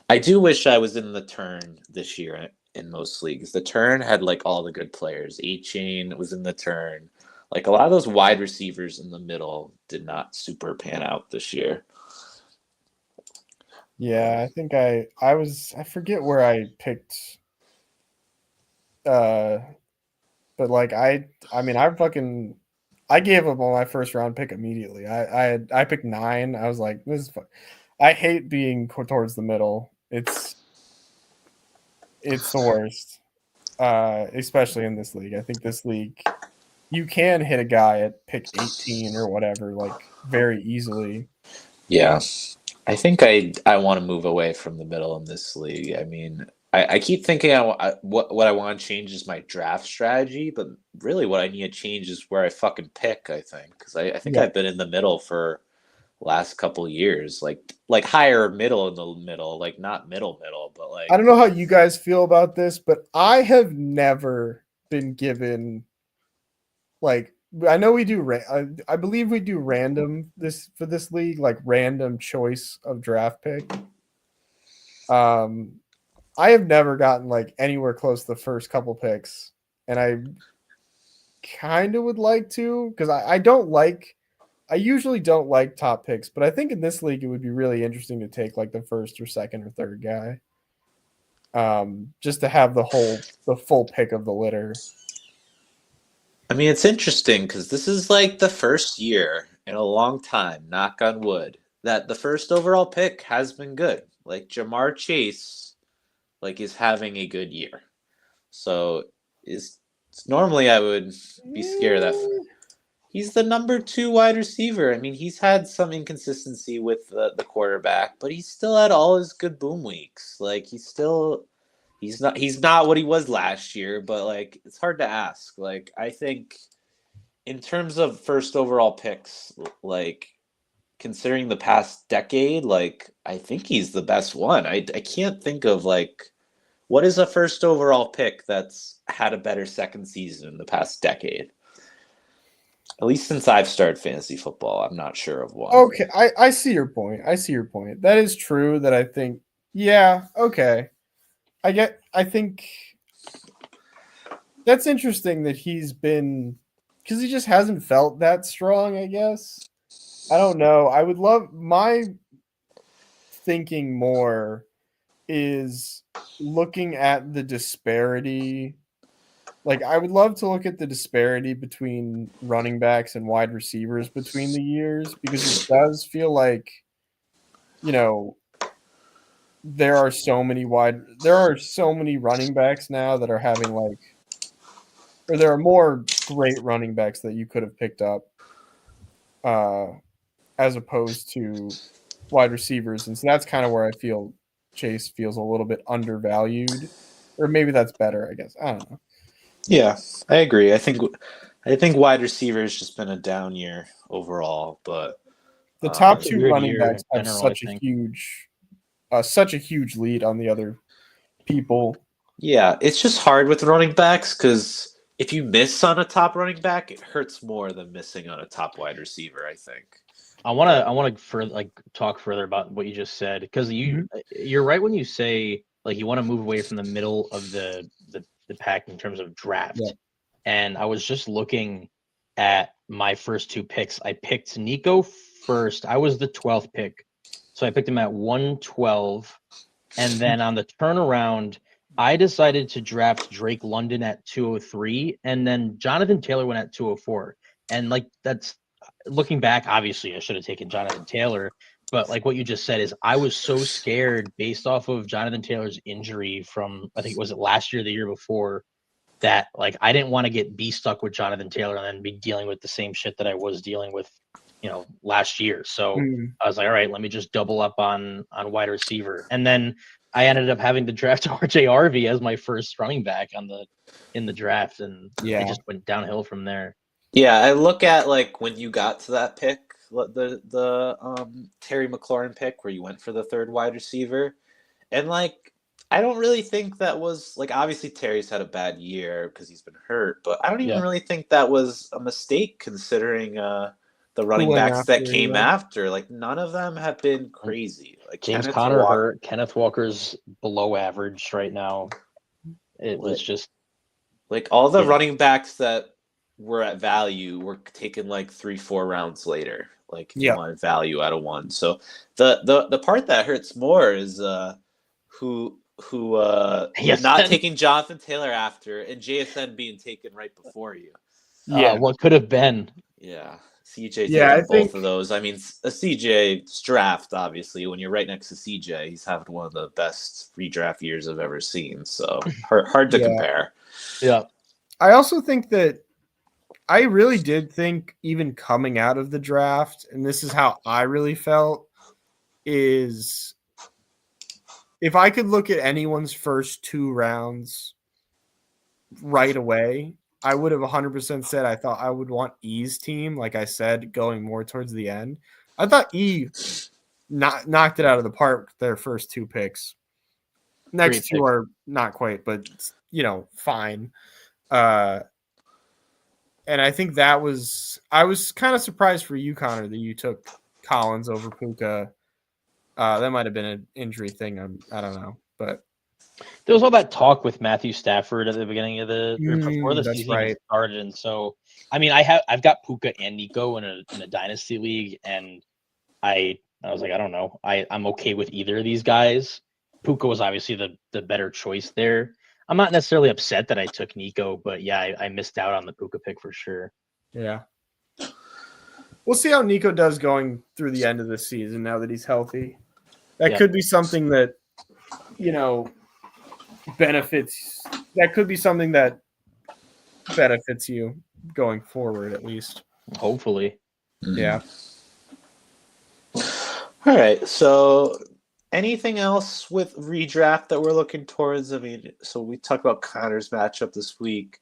I do wish I was in the turn this year in most leagues. The turn had all the good players. A-Chain was in the turn. A lot of those wide receivers in the middle did not super pan out this year. Yeah, I think I forget where I picked but I gave up on my first round pick immediately. I picked 9. I was like, this is fun. I hate being towards the middle. It's the worst. Especially in this league. I think this league you can hit a guy at pick 18 or whatever very easily. Yeah. I think I want to move away from the middle in this league. I mean, I keep thinking what I want to change is my draft strategy, but really what I need to change is where I fucking pick, I think. Because I think I've been in the middle for last couple of years. Like higher middle in the middle, not middle, but I don't know how you guys feel about this, but I have never been given I know we do. I believe we do random for this league, random choice of draft pick. I have never gotten anywhere close to the first couple picks, and I kind of would like to because I usually don't like top picks, but I think in this league it would be really interesting to take the first or second or third guy, just to have the full pick of the litter. I mean, it's interesting because this is like the first year in a long time, knock on wood, that the first overall pick has been good. Like Jamar Chase, like is having a good year. So is normally I would be scared that he's the number two wide receiver. I mean, he's had some inconsistency with the quarterback, but he's still had all his good boom weeks. Like he's not what he was last year, but like it's hard to ask. Like I think in terms of first overall picks, like considering the past decade, like I think he's the best one. I can't think of like what is a first overall pick that's had a better second season in the past decade. At least since I've started fantasy football, I'm not sure of one. Okay, I see your point. I see your point. That is true. That I think. Yeah. Okay. I think that's interesting that he's been because he just hasn't felt that strong. I guess. I don't know. I would love my thinking more is looking at the disparity. Like I would love to look at the disparity between running backs and wide receivers between the years because it does feel like, you know, there are so many running backs now that are having like or there are more great running backs that you could have picked up as opposed to wide receivers. And so that's kind of where I feel Chase feels a little bit undervalued. Or maybe that's better, I guess. I don't know. Yeah, I agree. I think wide receiver has just been a down year overall, but The top It's a two weird running year backs in have general, I think. such a huge lead on the other people. yeah, it's just hard with running backs because if you miss on a top running back, it hurts more than missing on a top wide receiver, I think. I want to further like talk further about what you just said because Mhm. you're right when you say like you want to move away from the middle of the pack in terms of draft. Yeah. And I was just looking at my first two picks. I picked Nico first. I was the 12th pick. So I picked him at 112. And then on the turnaround, I decided to draft Drake London at 203. And then Jonathan Taylor went at 204. And like that's looking back, obviously I should have taken Jonathan Taylor. But like what you just said is I was so scared based off of Jonathan Taylor's injury from I think it was it last year, the year before, that like I didn't want to be stuck with Jonathan Taylor and then be dealing with the same shit that I was dealing with, last year. So Mm. I was like, all right, let me just double up on wide receiver. And then I ended up having to draft RJ as my first running back in the draft, and Yeah. it just went downhill from there. Yeah, I look at like when you got to that pick, the Terry McLaurin pick where you went for the third wide receiver, and like I don't really think that was like obviously Terry's had a bad year because he's been hurt, but I don't even Yeah. really think that was a mistake considering the running Who went backs that after, came yeah. after. Like none of them have been crazy. Like James Kenneth Conner Walker, hurt. Kenneth Walker's below average right now. It was just like all the yeah. running backs that were at value were taken like 3-4 rounds later. Like if you Yeah. wanted value out of one. So the part that hurts more is who Yes, not then, taking Jonathan Taylor after and JSN being taken right before you. Yeah. what could have been. Yeah. CJ Yeah, I taking both think of those. I mean, a CJ's draft, obviously, when you're right next to CJ, he's having one of the best redraft years I've ever seen. So hard to Yeah. compare. Yeah. I also think that I really did think even coming out of the draft, and this is how I really felt, is if I could look at anyone's first 2 rounds right away, I would have 100% said I thought I would want E's team, like I said, going more towards the end. I thought E knocked it out of the park their first 2 picks. Next Great two pick. are not quite, but fine. And I think I was kind of surprised for you, Connor, that you took Collins over Puka. That might have been an injury thing. I don't know, but There was all that talk with Matthew Stafford at the beginning of or before the that's season even right. started, and so I mean, I've got Puka and Nico in a dynasty league, and I was like, I don't know, I'm okay with either of these guys. Puka was obviously the better choice there. I'm not necessarily upset that I took Nico, but yeah, I missed out on the Puka pick for sure. Yeah. We'll see how Nico does going through the end of the season now that he's healthy. That Yeah. could be something that, benefits. That could be something that benefits you going forward, at least. Hopefully. Yeah. All right. So, anything else with redraft that we're looking towards? I mean, so we talked about Connor's matchup this week.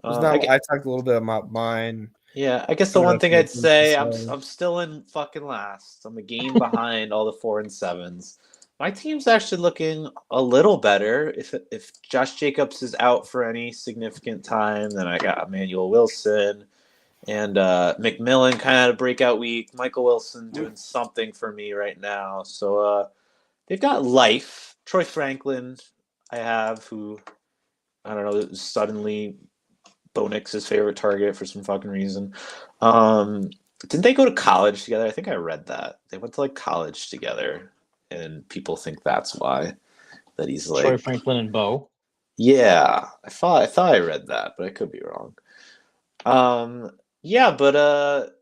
I talked a little bit about mine. Yeah, I guess the one thing I'd say, I'm still in fucking last. I'm a game behind all the 4 and 7s. My team's actually looking a little better. If Josh Jacobs is out for any significant time, then I got Emmanuel Wilson and McMillan kind of had a breakout week. Michael Wilson doing something for me right now. So they've got life. Troy Franklin, I have, who I don't know, suddenly Bo Nix's favorite target for some fucking reason. Didn't they go to college together? I think I read that. They went to like college together, and people think that's why that he's like Troy Franklin and Bo. Yeah, I thought I read that, but I could be wrong. Yeah, but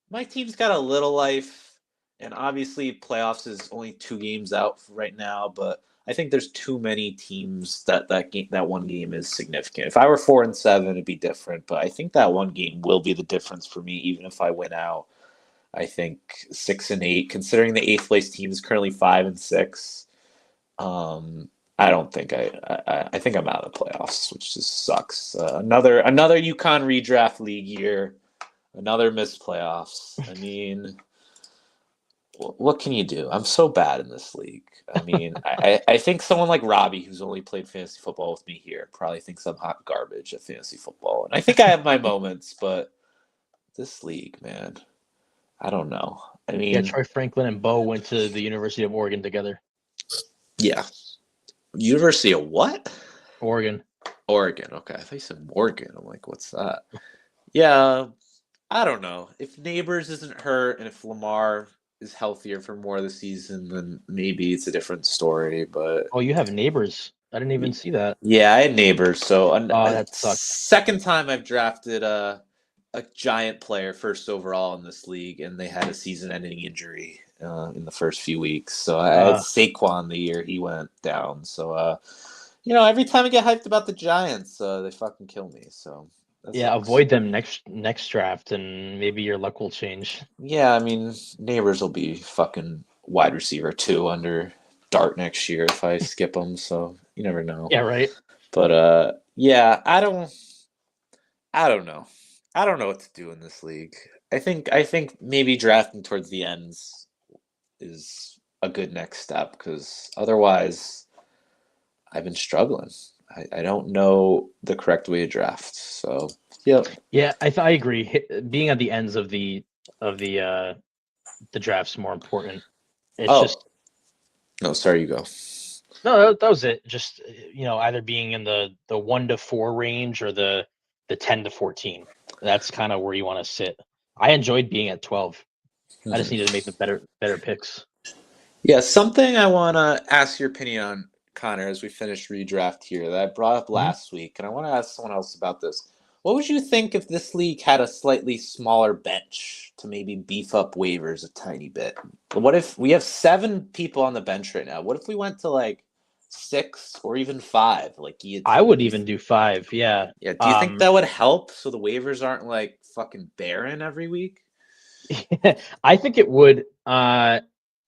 my team's got a little life, and obviously playoffs is only 2 games out right now, but I think there's too many teams that one game is significant. If I were 4 and 7, it'd be different, but I think that one game will be the difference for me, even if I win out. I think 6 and 8, considering the 8th place team is currently 5 and 6. I don't think I think I'm out of the playoffs, which just sucks. Another UConn redraft league year, another missed playoffs. I mean, what can you do? I'm so bad in this league. I mean, I think someone like Robbie, who's only played fantasy football with me here, probably thinks I'm hot garbage at fantasy football. And I think I have my moments, but this league, man, I don't know. I mean, Yeah, Troy Franklin and Bo went to the University of Oregon together. Yeah. University of what? Oregon. Okay. I thought you said Morgan. I'm like, what's that? Yeah. I don't know. If Neighbors isn't hurt and if Lamar is healthier for more of the season, then maybe it's a different story. But Oh, you have Neighbors. I didn't even see that. yeah, I had Neighbors. So that sucks. Second time I've drafted a giant player first overall in this league, and they had a season-ending injury in the first few weeks. So I had Saquon the year he went down. So every time I get hyped about the Giants, they fucking kill me. So yeah, sucks. avoid them next draft, and maybe your luck will change. Yeah, I mean, Neighbors will be fucking wide receiver 2 under Dart next year if I skip him. So you never know. Yeah, right. But yeah, I don't know. I don't know what to do in this league. I think maybe drafting towards the ends is a good next step, because otherwise I've been struggling. I don't know the correct way to draft. So yep. Yeah, I agree. Being at the ends of the draft's more important. It's no, sorry, you go. No, that was it. Just either being in the 1 to 4 range or the 10 to 14. That's kind of where you want to sit. I enjoyed being at 12. I just needed to make the better picks. Yeah, something I want to ask your opinion on, Connor, as we finish redraft here, that I brought up last week, and I want to ask someone else about this. What would you think if this league had a slightly smaller bench to maybe beef up waivers a tiny bit? What if we have 7 people on the bench right now? What if we went to like 6 or even 5? I would even do 5. Yeah. Yeah. Do you think that would help so the waivers aren't like fucking barren every week? I think it would.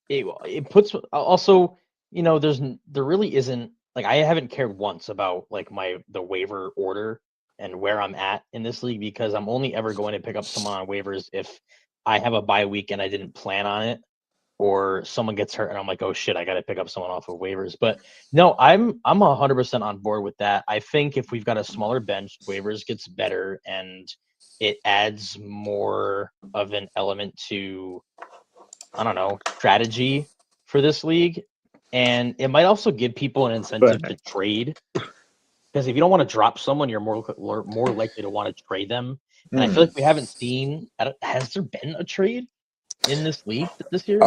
It puts also, there really isn't, like, I haven't cared once about like the waiver order and where I'm at in this league, because I'm only ever going to pick up someone on waivers if I have a bye week and I didn't plan on it, or someone gets hurt and I'm like, oh shit, I got to pick up someone off of waivers. But no, I'm 100% on board with that. I think if we've got a smaller bench, waivers gets better, and it adds more of an element to, I don't know, strategy for this league. And it might also give people an incentive to trade, because if you don't want to drop someone, you're more likely to want to trade them. And I feel like we haven't seen, has there been a trade in this league this year?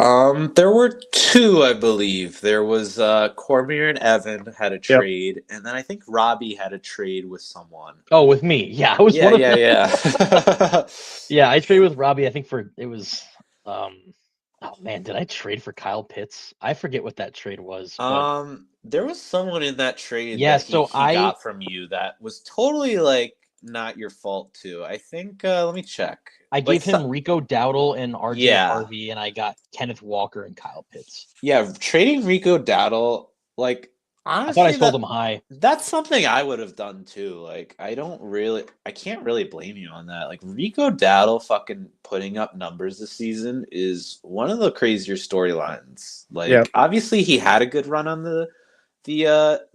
There were two, I believe. There was Cormier and Evan had a Yep. trade, and then I think Robbie had a trade with someone. Oh, with me. Yeah, I was Yeah, one of yeah, them. yeah. Yeah, I traded with Robbie. I think it was oh man, did I trade for Kyle Pitts? I forget what that trade was, but There was someone in that trade yeah, that he so he got from you that was totally like not your fault too. I think let me check. I Like gave him Rico Dowdle and RJ yeah. Harvey, and I got Kenneth Walker and Kyle Pitts. Yeah, trading Rico Dowdle, like I thought I honestly sold him high. that's something I would have done too. Like I can't really blame you on that. Like Rico Dowdle fucking putting up numbers this season is one of the crazier storylines. Like Yep. obviously he had a good run on the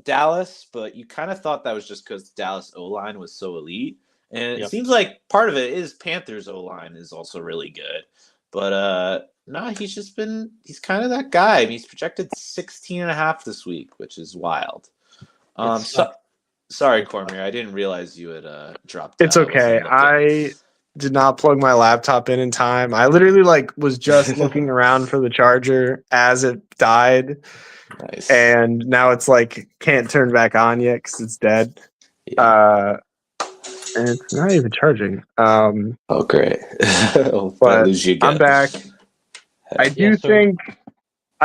Dallas, but you kind of thought that was just because Dallas O-line was so elite. And it Yep. seems like part of it is Panthers O-line is also really good. But no, he's kind of that guy. I mean, he's projected 16.5 this week, which is wild. Sorry, Cormier, I didn't realize you had dropped It's out. I wasn't okay. looking. I did not plug my laptop in time. I literally was just looking around for the charger as it died, Nice. and now it's can't turn back on yet because it's dead. Yeah. And it's not even charging. Oh, great. But I lose you again. I'm back. I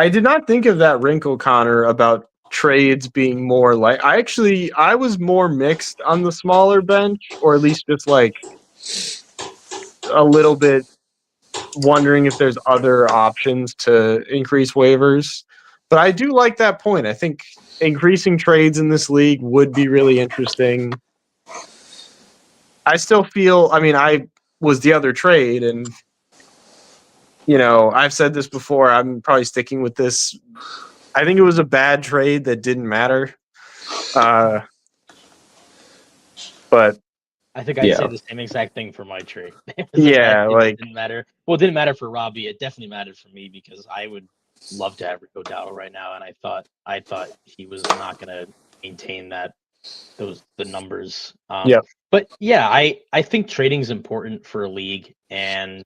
did not think of that wrinkle, Connor, about trades being more like. I was more mixed on the smaller bench, or at least just a little bit wondering if there's other options to increase waivers. But I do like that point. I think increasing trades in this league would be really interesting. I still feel, I was the other trade, and I've said this before. I'm probably sticking with this. I think it was a bad trade that didn't matter. But I think I'd say the same exact thing for my trade. It didn't matter. Well, it didn't matter for Robbie. It definitely mattered for me because I would love to have Rico Dowdle right now, and I thought he was not going to maintain the numbers. But yeah, I think trading is important for a league, and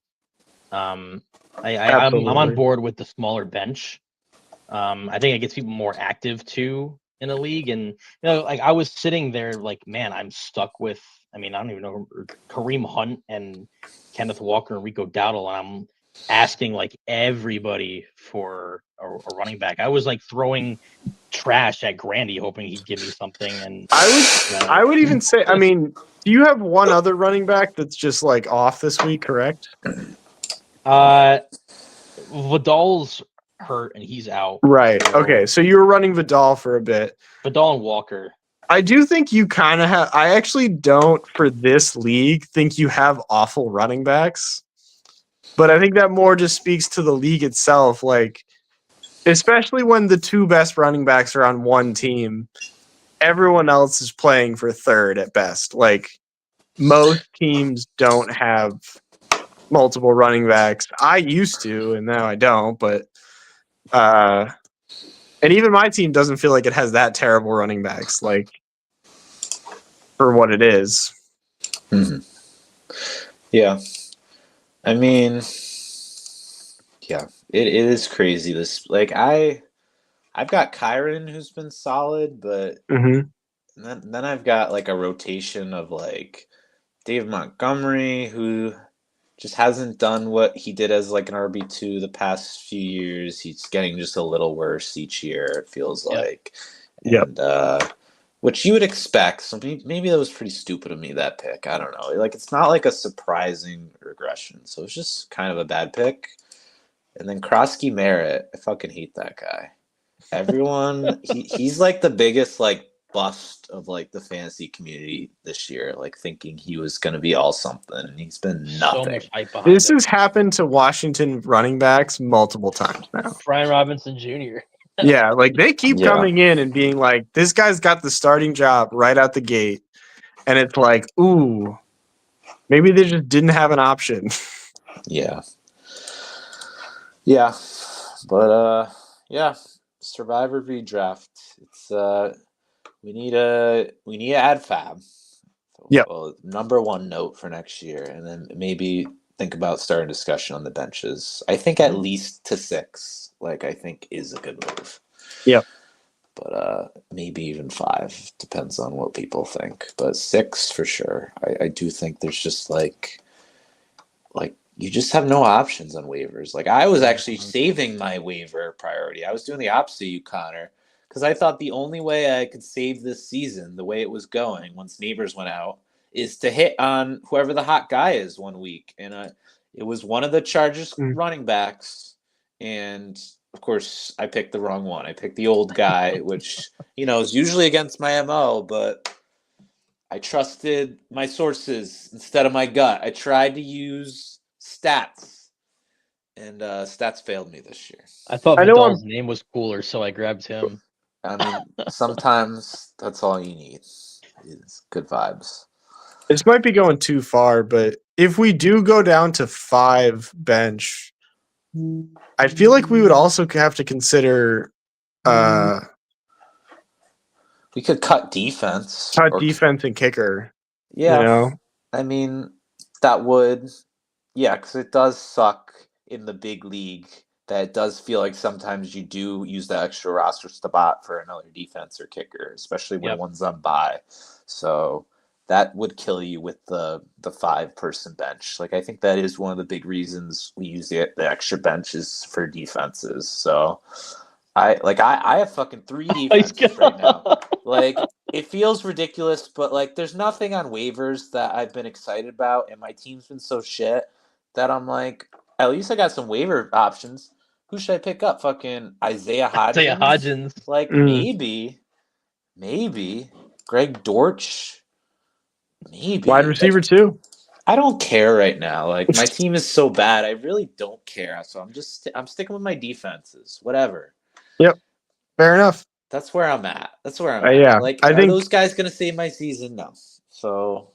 I'm on board with the smaller bench. I think it gets people more active too in a league, and I was sitting there man, I'm stuck with. I don't even know Kareem Hunt and Kenneth Walker and Rico Dowdle, and I'm asking everybody for a running back. I was throwing trash at Grandy, hoping he'd give me something. And I would even say, do you have one other running back that's just off this week? Correct. Vidal's hurt and he's out. Right. Okay. So you were running Vidal for a bit. Vidal and Walker. I do think you kind of have. I actually don't, for this league, think you have awful running backs. But I think that more just speaks to the league itself. Especially when the two best running backs are on one team, everyone else is playing for third at best. Most teams don't have multiple running backs. I used to, and now I don't. But and even my team doesn't feel like it has that terrible running backs. For what it is. Mm-hmm. Yeah. Yeah, it is crazy. I've got Kyron who's been solid, but then I've got a rotation of Dave Montgomery who just hasn't done what he did as an RB2 the past few years. He's getting just a little worse each year, it feels like. And which you would expect. So maybe that was pretty stupid of me, that pick. I don't know. It's not a surprising regression. So it's just kind of a bad pick. And then Krosky Merritt, I fucking hate that guy. Everyone, he's the biggest bust of the fantasy community this year. Thinking he was going to be all something, and he's been nothing. So much hype behind this has happened to Washington running backs multiple times now. Brian Robinson Jr. Yeah, they keep coming in and being this guy's got the starting job right out the gate. And it's ooh, maybe they just didn't have an option. Yeah. Yeah. But, Survivor redraft. It's, we need to add Fab. Yep. Well, number one note for next year. And then maybe think about starting discussion on the benches. I think at least to 6, like I think is a good move. Yep. But maybe even 5, depends on what people think. But 6 for sure. I do think there's just like you just have no options on waivers. Like I was actually saving my waiver priority. I was doing the opposite of you, Connor, because I thought the only way I could save this season, the way it was going once Neighbors went out, is to hit on whoever the hot guy is one week. And it was one of the Chargers running backs. And of course, I picked the wrong one. I picked the old guy, which, is usually against my MO, but I trusted my sources instead of my gut. I tried to use stats, and stats failed me this year. I thought I know Vidal's name was cooler, so I grabbed him. I mean, sometimes that's all you need. It's good vibes. This might be going too far, but if we do go down to 5 bench, I feel like we would also have to consider we could cut defense. Defense and kicker. Yeah. I mean, that would, because it does suck in the big league that it does feel like sometimes you do use that extra roster spot for another defense or kicker, especially when one's on bye. So that would kill you with the 5-person bench. Like, I think that is one of the big reasons we use the extra benches for defenses. So I have fucking 3 defenses right now. Like, it feels ridiculous, but like there's nothing on waivers that I've been excited about, and my team's been so shit that I'm like, at least I got some waiver options. Who should I pick up? Fucking Isaiah Hodgins? Like, maybe Greg Dortch. Maybe. Wide receiver too. I don't care right now. Like, my team is so bad. I really don't care. So I'm sticking with my defenses. Whatever. Yep. Fair enough. That's where I'm at. Yeah. Like, I think those guys going to save my season? No. So.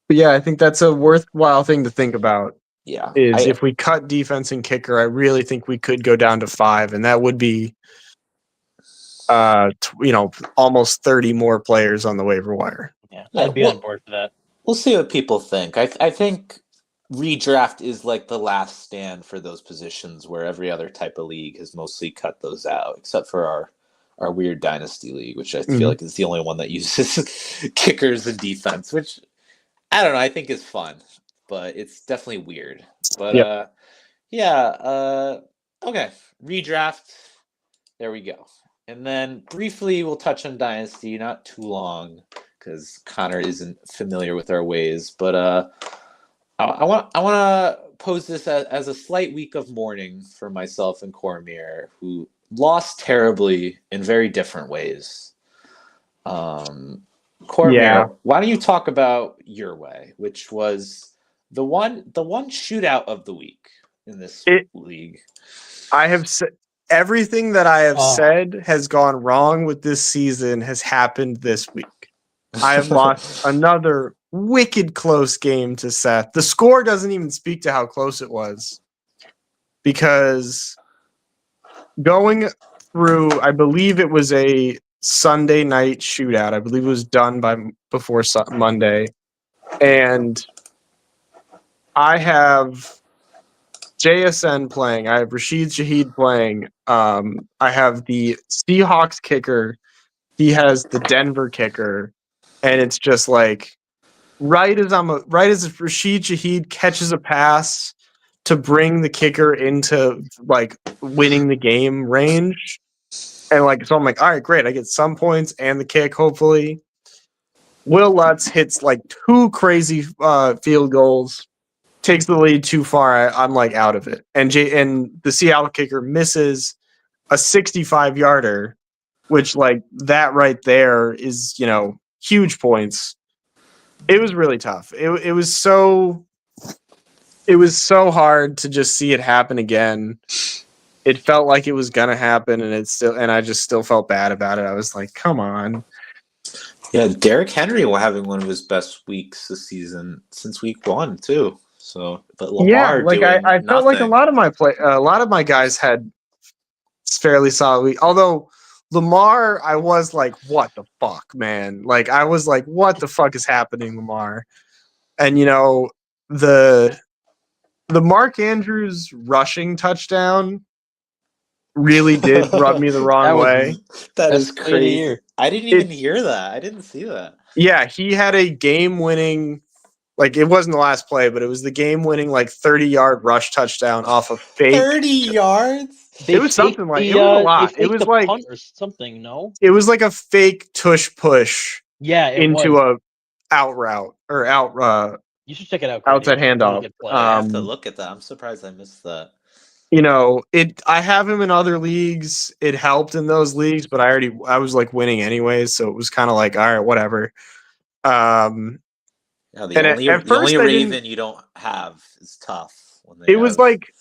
Yeah, I think that's a worthwhile thing to think about. Yeah. If we cut defense and kicker, I really think we could go down to 5, and that would be, almost 30 more players on the waiver wire. Yeah, I'd be on board for that. We'll see what people think. I think redraft is like the last stand for those positions where every other type of league has mostly cut those out, except for our weird dynasty league, which I feel like is the only one that uses kickers and defense, which I don't know. I think is fun, but it's definitely weird. But okay, redraft. There we go. And then briefly, we'll touch on dynasty, not too long, because Connor isn't familiar with our ways. But I want to pose this as a slight week of mourning for myself and Cormier, who lost terribly in very different ways. Cormier, why don't you talk about your way, which was the one shootout of the week in this league? I have said everything that I have said has gone wrong with this season has happened this week. I have lost another wicked close game to Seth. The score doesn't even speak to how close it was, because going through, I believe it was a Sunday night shootout. I believe it was done before Monday. And I have JSN playing. I have Rashid Shaheed playing. I have the Seahawks kicker. He has the Denver kicker. And it's just like right as Rashid Shaheed catches a pass to bring the kicker into like winning the game range. And like, so I'm like, all right, great. I get some points and the kick, hopefully. Will Lutz hits like 2 crazy field goals, takes the lead too far. I'm like out of it. And the Seattle kicker misses a 65-yarder, which like that right there is, huge points. It was really tough. It was so hard to just see it happen again. It felt like it was gonna happen, and I just still felt bad about it. I was like, come on. Yeah, Derrick Henry having one of his best weeks this season since week 1 too. So, but Lamar, I felt like a lot of my guys had fairly solid week. Although Lamar, I was like, what the fuck, man? Like, I was like, what the fuck is happening, Lamar? And the Mark Andrews rushing touchdown really did rub me the wrong way. That Best is play of the year. crazy. I didn't even hear that. I didn't see that. Yeah, he had a game-winning, like it wasn't the last play, but it was the game-winning like 30-yard rush touchdown off a fake. 30 yards? It was something like it was a lot. They It was faked the like punt or something. No. it was like a fake tush push Yeah, it into was. a out route or out You should check it out. Cody. outside It's a really handoff. good play. I have to look at that. I'm surprised I missed that. You know, I have him in other leagues. It helped in those leagues, but I was like winning anyways, so it was kind of like, all right, whatever. Yeah, And the at only first I didn't- Raven you don't have is tough. When they it was have- like,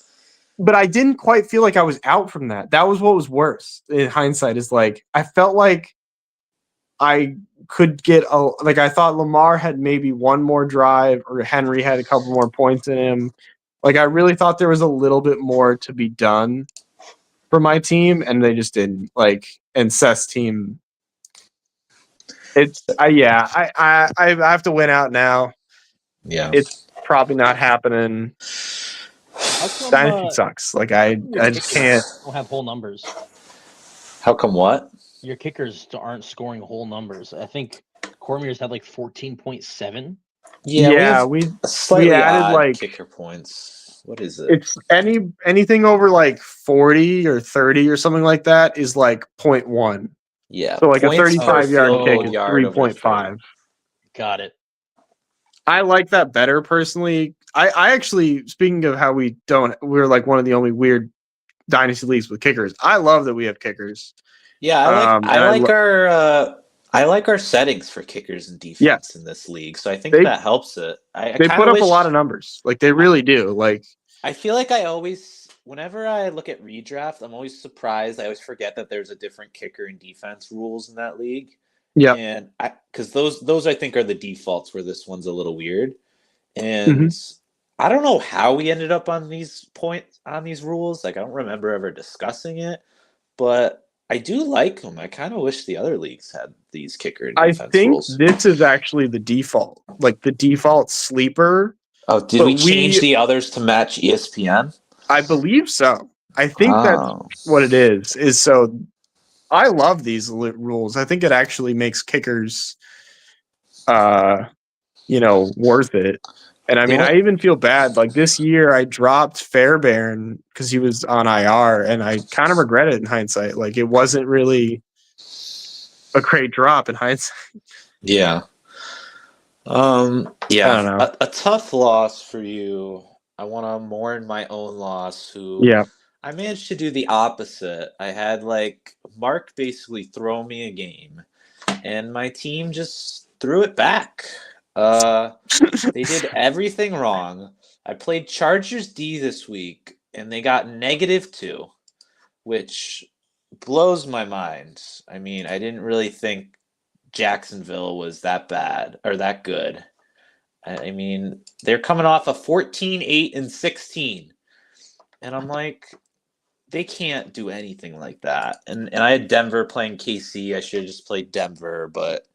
but I didn't quite feel like I was out from that. That was what was worse in hindsight. Is like I felt like I could get like I thought Lamar had maybe one more drive or Henry had a couple more points in him. Like I really thought there was a little bit more to be done for my team, and they just didn't. Like and Seth's team. It's I have to win out now. yeah. It's probably not happening. How come, Dynasty sucks. Like I your just kickers can't. Don't have whole numbers. How come what? Your kickers aren't scoring whole numbers. I think Cormier's had like 14.7. Yeah, we we have slightly added, odd like- kicker points. What is it? it's anything over like 40 or 30 or something like that is like 0.1. Yeah. So like a points per 35-yard field kick is yard over 3.5. Got it. I like that better personally. I actually, speaking of how we're like one of the only weird dynasty leagues with kickers. I love that we have kickers. Yeah, I like our settings for kickers and defense in this league. So I think that helps it. I They kinda put up a wish- lot of numbers. Like they really do. Like I feel like I always, whenever I look at redraft, I'm always surprised. I always forget that there's a different kicker and defense rules in that league. Yeah. And because those I think are the defaults where this one's a little weird. And Mm-hmm. I don't know how we ended up on these rules. Like I don't remember ever discussing it, but I do like them. I kind of wish the other leagues had these kicker and I defense think rules. this is actually the default. Like the default sleeper. Oh, did but we change the others to match ESPN? I believe so. I think that's Oh. what it is so I love these rules. I think it actually makes kickers worth it. And I mean, I even feel bad. Like this year I dropped Fairbairn because he was on IR, and I kind of regret it in hindsight. Like it wasn't really a great drop in hindsight. Yeah. I don't know. A tough loss for you. I want to mourn my own loss. I managed to do the opposite. I had like Mark basically throw me a game, and my team just threw it back. They did everything wrong. I played Chargers D this week, and they got -2, which blows my mind. I mean, I didn't really think Jacksonville was that bad or that good. I mean, they're coming off a 14-8-16, and I'm like, they can't do anything like that. And I had Denver playing KC. I should have just played Denver, but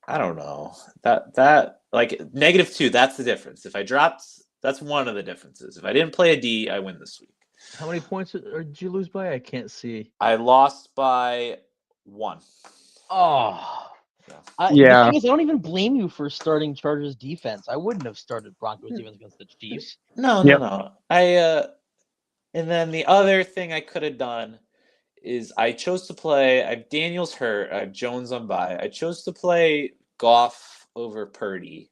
I don't know. That like -2, that's the difference. If I dropped, that's one of the differences. If I didn't play a D, I win this week. How many points did you lose by? I can't see. I lost by 1. Oh. Yeah. The thing is, I don't even blame you for starting Chargers defense. I wouldn't have started Broncos defense against the Chiefs. No. And then the other thing I could have done is I chose to play. I have Daniels hurt. I have Jones on bye. I chose to play Goff over Purdy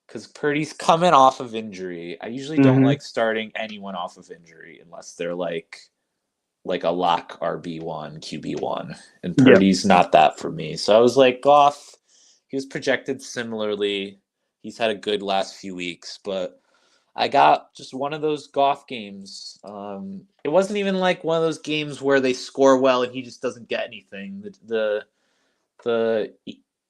because Purdy's coming off of injury. I usually don't like starting anyone off of injury unless they're like a lock RB1, QB1, and Purdy's not that for me. So I was like, Goff. He was projected similarly. He's had a good last few weeks, but I got just one of those Goff games. It wasn't even like one of those games where they score well and he just doesn't get anything. The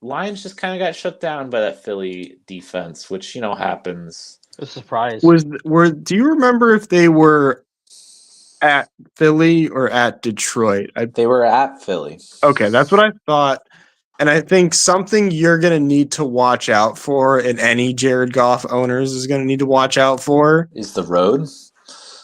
Lions just kind of got shut down by that Philly defense, which happens. A surprise. Do you remember if they were at Philly or at Detroit? They were at Philly. Okay, that's what I thought. And I think something you're going to need to watch out for, and any Jared Goff owners is going to need to watch out for, Is the road?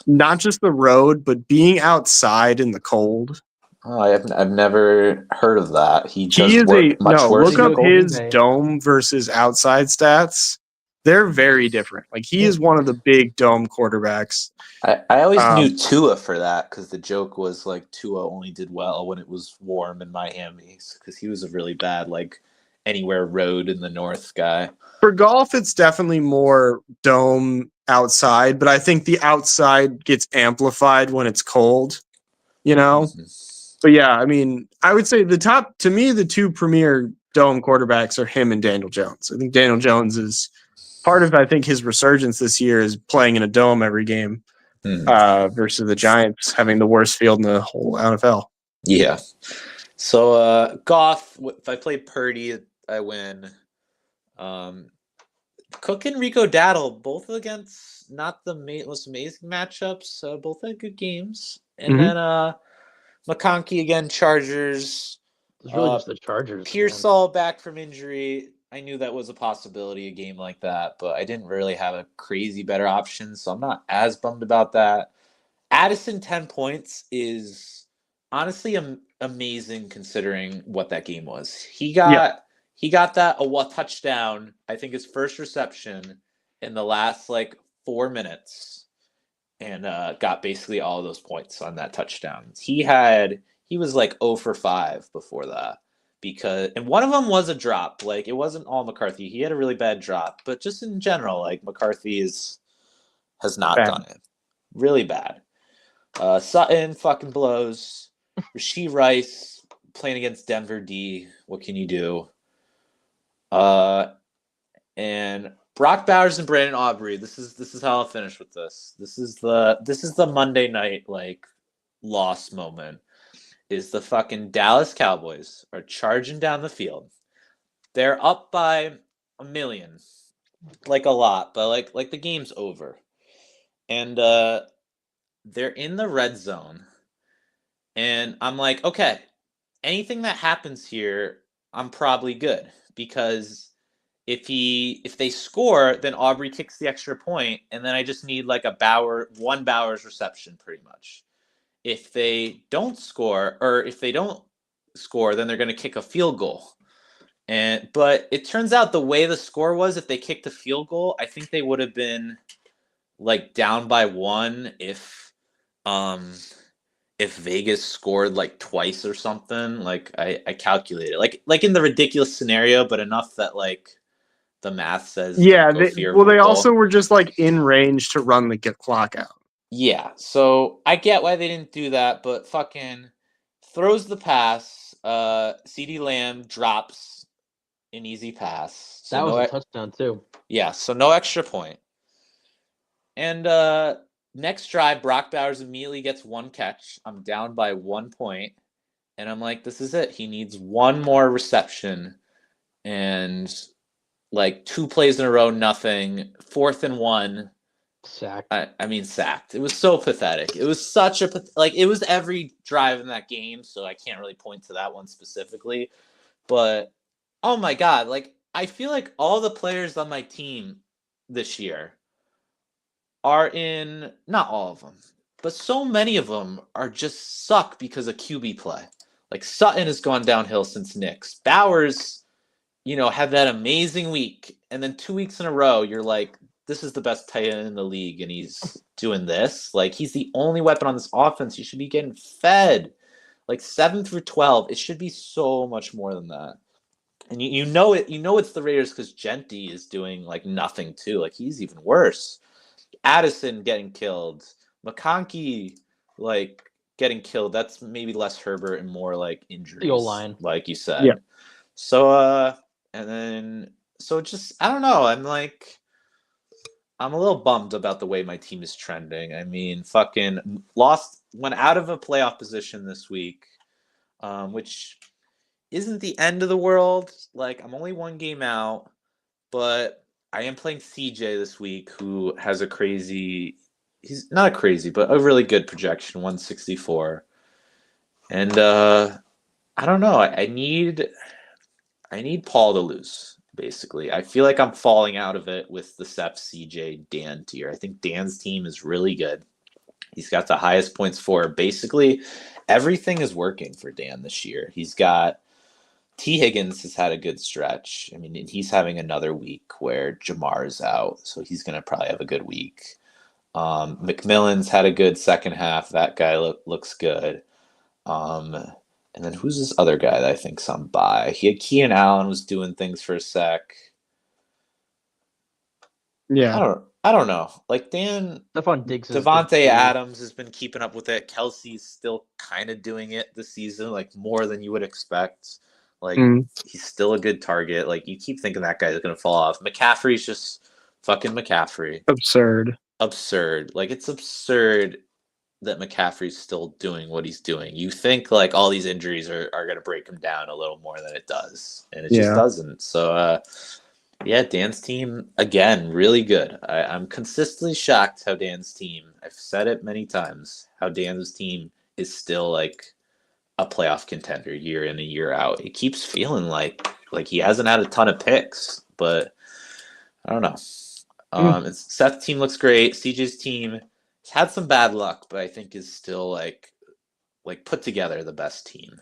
not just the road, but being outside in the cold. Oh, I've never heard of that. He does He is work much worse. look in up Golden his Bay. dome versus outside stats. They're very different. Like, he is one of the big dome quarterbacks. I always knew Tua for that, because the joke was like Tua only did well when it was warm in Miami, because he was a really bad like anywhere road in the north guy. For golf, it's definitely more dome outside, but I think the outside gets amplified when it's cold, you know? But yeah, I mean, I would say the two premier dome quarterbacks are him and Daniel Jones. I think Daniel Jones is part of, I think, his resurgence this year is playing in a dome every game versus the Giants having the worst field in the whole NFL. Yeah. So Goff, if I play Purdy, I win. Cook and Rico Daddle, both against not the most amazing matchups, both had good games. And then McConkey again, Chargers. It's really just the Chargers. Pearsall back from injury. I knew that was a possibility, a game like that, but I didn't really have a crazy better option, so I'm not as bummed about that. Addison 10 points is honestly amazing considering what that game was. He got that a touchdown, I think his first reception in the last like 4 minutes, and got basically all of those points on that touchdown. He was like 0 for 5 before that, and one of them was a drop. Like, it wasn't all McCarthy. He had a really bad drop, but just in general, like, McCarthy has not done it. Really bad. Sutton fucking blows. Rashee Rice playing against Denver D. What can you do? And Brock Bowers and Brandon Aubrey. This is how I'll finish with this. This is the Monday night like loss moment. Is the fucking Dallas Cowboys are charging down the field. They're up by 1 million. Like a lot, but like the game's over. And they're in the red zone. And I'm like, okay, anything that happens here, I'm probably good, because if they score, then Aubrey kicks the extra point, and then I just need like one Bowers reception pretty much. If they don't score, then they're going to kick a field goal. But it turns out the way the score was, if they kicked a field goal, I think they would have been like down by 1 if Vegas scored like twice or something. Like I calculated like in the ridiculous scenario, but enough that like the math says they also were just like in range to run the clock out. Yeah, so I get why they didn't do that, but fucking throws the pass. CeeDee Lamb drops an easy pass. So that was a touchdown too. Yeah, so no extra point. And next drive, Brock Bowers immediately gets 1 catch. I'm down by 1 point. And I'm like, this is it. He needs 1 more reception. And like 2 plays in a row, nothing. 4th and 1. Sacked. Sacked. It was so pathetic. It was such a it was every drive in that game, so I can't really point to that one specifically. But oh my god, like I feel like all the players on my team this year are in, not all of them, but so many of them are just suck because of QB play. Like Sutton has gone downhill since Knicks. Bowers, had that amazing week, and then 2 weeks in a row, you're like, this is the best tight end in the league, and he's doing this. Like, he's the only weapon on this offense. He should be getting fed. Like 7 through 12, it should be so much more than that. And you know it. You know it's the Raiders because Genty is doing like nothing too. Like, he's even worse. Addison getting killed. McConkey like getting killed. That's maybe less Herbert and more like injuries. The O-line, like you said. Yeah. So just I don't know. I'm a little bummed about the way my team is trending. I mean, fucking went out of a playoff position this week, which isn't the end of the world. Like, I'm only 1 game out, but I am playing CJ this week, who has he's not crazy, but a really good projection, 164. And I don't know. I need Paul to lose, basically. I feel like I'm falling out of it with the Sep, CJ, Dan tier. I think Dan's team is really good. He's got the highest points for. Basically, everything is working for Dan this year. He's got T. Higgins has had a good stretch. I mean, he's having another week where Jamar is out, so he's going to probably have a good week. McMillan's had a good second half. That guy looks good. And then who's this other guy that I think's on bye? He had Keenan Allen was doing things for a sec. Yeah. I don't know. Like Dan, Stephon Diggs is good Devontae too. Adams has been keeping up with it. Kelsey's still kind of doing it this season, like more than you would expect. Like he's still a good target. Like you keep thinking that guy's gonna fall off. McCaffrey's just fucking McCaffrey. Absurd. Like it's absurd that McCaffrey's still doing what he's doing. You think like all these injuries are gonna break him down a little more than it does, and it just doesn't. So yeah, Dan's team again really good. I'm consistently shocked how Dan's team. I've said it many times how Dan's team is still like a playoff contender year in and year out. It keeps feeling like he hasn't had a ton of picks, but I don't know. Seth's team looks great. CJ's team has had some bad luck, but I think is still like put together the best team.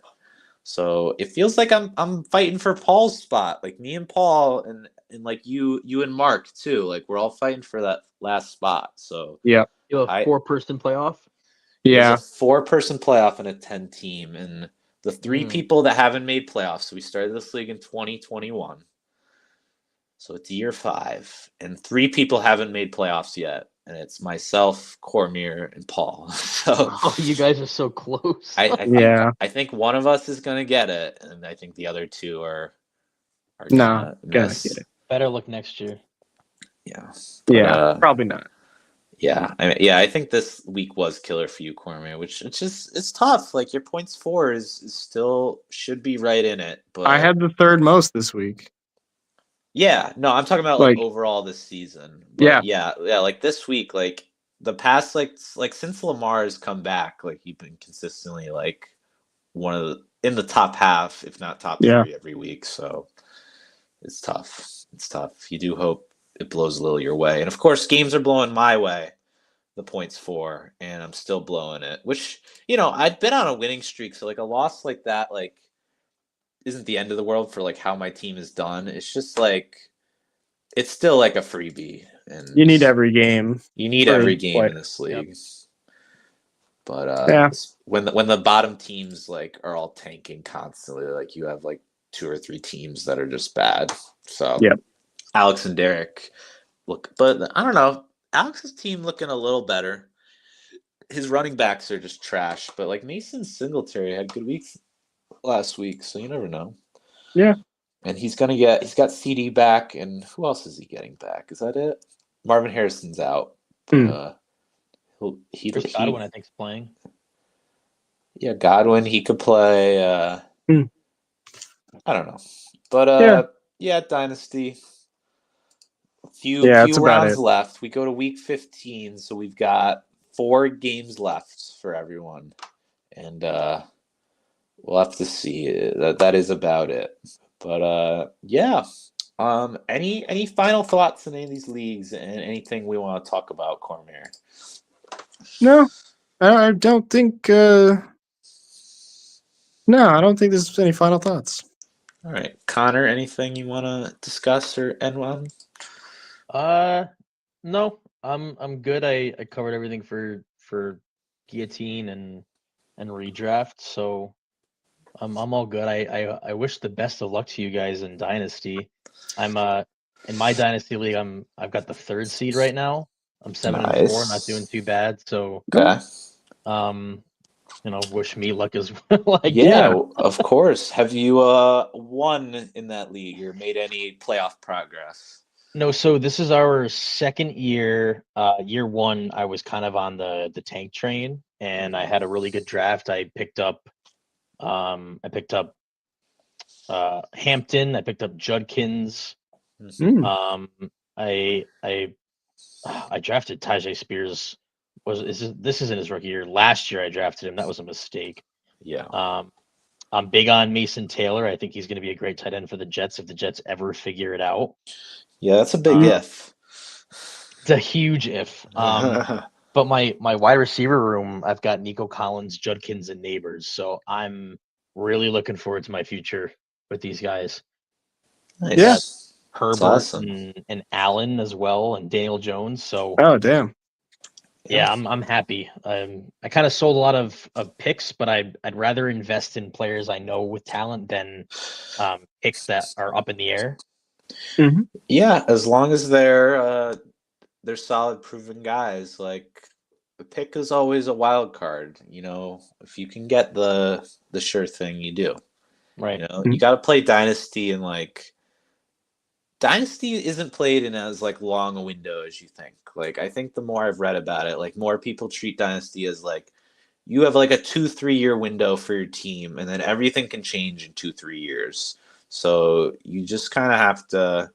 So it feels like I'm fighting for Paul's spot. Like me and Paul and like you and Mark too. Like we're all fighting for that last spot. So you have a 4-person playoff. Yeah, there's a 4-person playoff and a 10 team, and the 3 people that haven't made playoffs. So we started this league in 2021, so it's year 5, and 3 people haven't made playoffs yet, and it's myself, Cormier, and Paul. So you guys are so close. I think one of us is gonna get it, and I think the other 2 are gonna miss. Get it. Better look next year. Yeah. But, probably not. Yeah, I think this week was killer for you, Cormier, which it's tough. Like your points for is still should be right in it. But I had the 3rd most this week. Yeah, no, I'm talking about like overall this season. But yeah. Like this week, like the past, like since Lamar has come back, like you've been consistently like one of in the top half, if not top 3 every week. So it's tough. It's tough. You do hope it blows a little your way. And of course, games are blowing my way, the points for, and I'm still blowing it, which, I'd been on a winning streak. So like a loss like that, like isn't the end of the world for like how my team is done. It's just like, it's still like a freebie. And you need every game. You need every game in this league. Yep. But when the bottom teams like are all tanking constantly, like you have like 2 or 3 teams that are just bad. So Alex and Derek look, but I don't know. Alex's team looking a little better. His running backs are just trash, but like Mason Singletary had good weeks last week, so you never know. Yeah. And he's got CD back, and who else is he getting back? Is that it? Marvin Harrison's out. Godwin, I think, is playing. Yeah, Godwin, he could play. I don't know. But Dynasty. Few rounds left. We go to week 15, so we've got 4 games left for everyone, and we'll have to see. That is about it. But any final thoughts in any of these leagues and anything we want to talk about, Cormier? No, I don't think. No, I don't think there's any final thoughts. All right, Connor, anything you want to discuss or end on? No, I'm good. I covered everything for guillotine and redraft, so I'm all good. I wish the best of luck to you guys in Dynasty. I'm in my Dynasty league. I've got the 3rd seed right now. I'm 7-4, not doing too bad. So wish me luck as well. Of course. Have you won in that league or made any playoff progress? No, so this is our 2nd year. Year 1, I was kind of on the tank train, and I had a really good draft. I picked up Hampton. I picked up Judkins. I drafted Tyjae Spears. This isn't his rookie year. Last year I drafted him. That was a mistake. Yeah. I'm big on Mason Taylor. I think he's going to be a great tight end for the Jets if the Jets ever figure it out. Yeah, that's a big Uh, if. It's a huge if. But my wide receiver room, I've got Nico Collins, Judkins, and Neighbors. So I'm really looking forward to my future with these guys. Nice. Yeah. Herbert awesome. and Allen as well, and Daniel Jones. So Oh, damn. yeah, I'm happy. I kind of sold a lot of picks, but I'd rather invest in players I know with talent than picks that are up in the air. Yeah, as long as they're solid, proven guys. Like the pick is always a wild card. You know, if you can get the sure thing, you do. Right. You know, you got to play Dynasty, and like Dynasty isn't played in as like long a window as you think. Like I think the more I've read about it, like more people treat Dynasty as like you have like a 2-3 year window for your team, and then everything can change in 2-3 years. So you just kind of have to.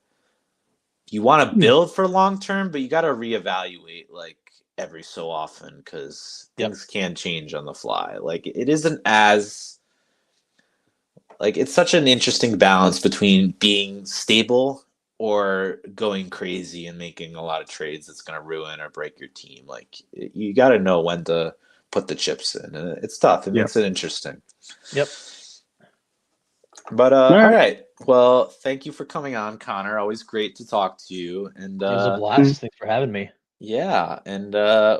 You want to build for long term, but you got to reevaluate like every so often because things can change on the fly. Like it isn't as like it's such an interesting balance between being stable or going crazy and making a lot of trades that's going to ruin or break your team. Like you got to know when to put the chips in. And it's tough. It makes it interesting. Yep. But all right. Well, thank you for coming on, Connor. Always great to talk to you. And It was a blast. Thanks for having me. yeah, and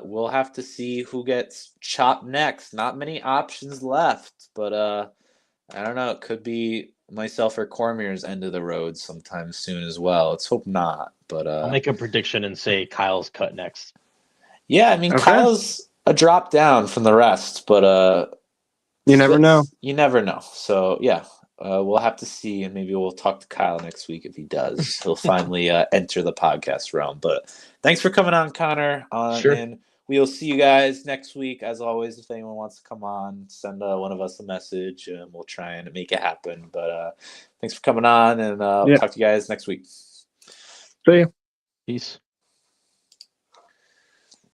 we'll have to see who gets chopped next. Not many options left, but I don't know. It could be myself or Cormier's end of the road sometime soon as well. Let's hope not. But I'll make a prediction and say Kyle's cut next. yeah, I mean Kyle's a drop down from the rest, but you never know. You never know. So yeah, we'll have to see, and maybe we'll talk to Kyle next week if he does. He'll finally enter the podcast realm. But thanks for coming on, Connor. Sure. And we'll see you guys next week. As always, if anyone wants to come on, send one of us a message, and we'll try and make it happen. But thanks for coming on, and I'll talk to you guys next week. See you. Peace.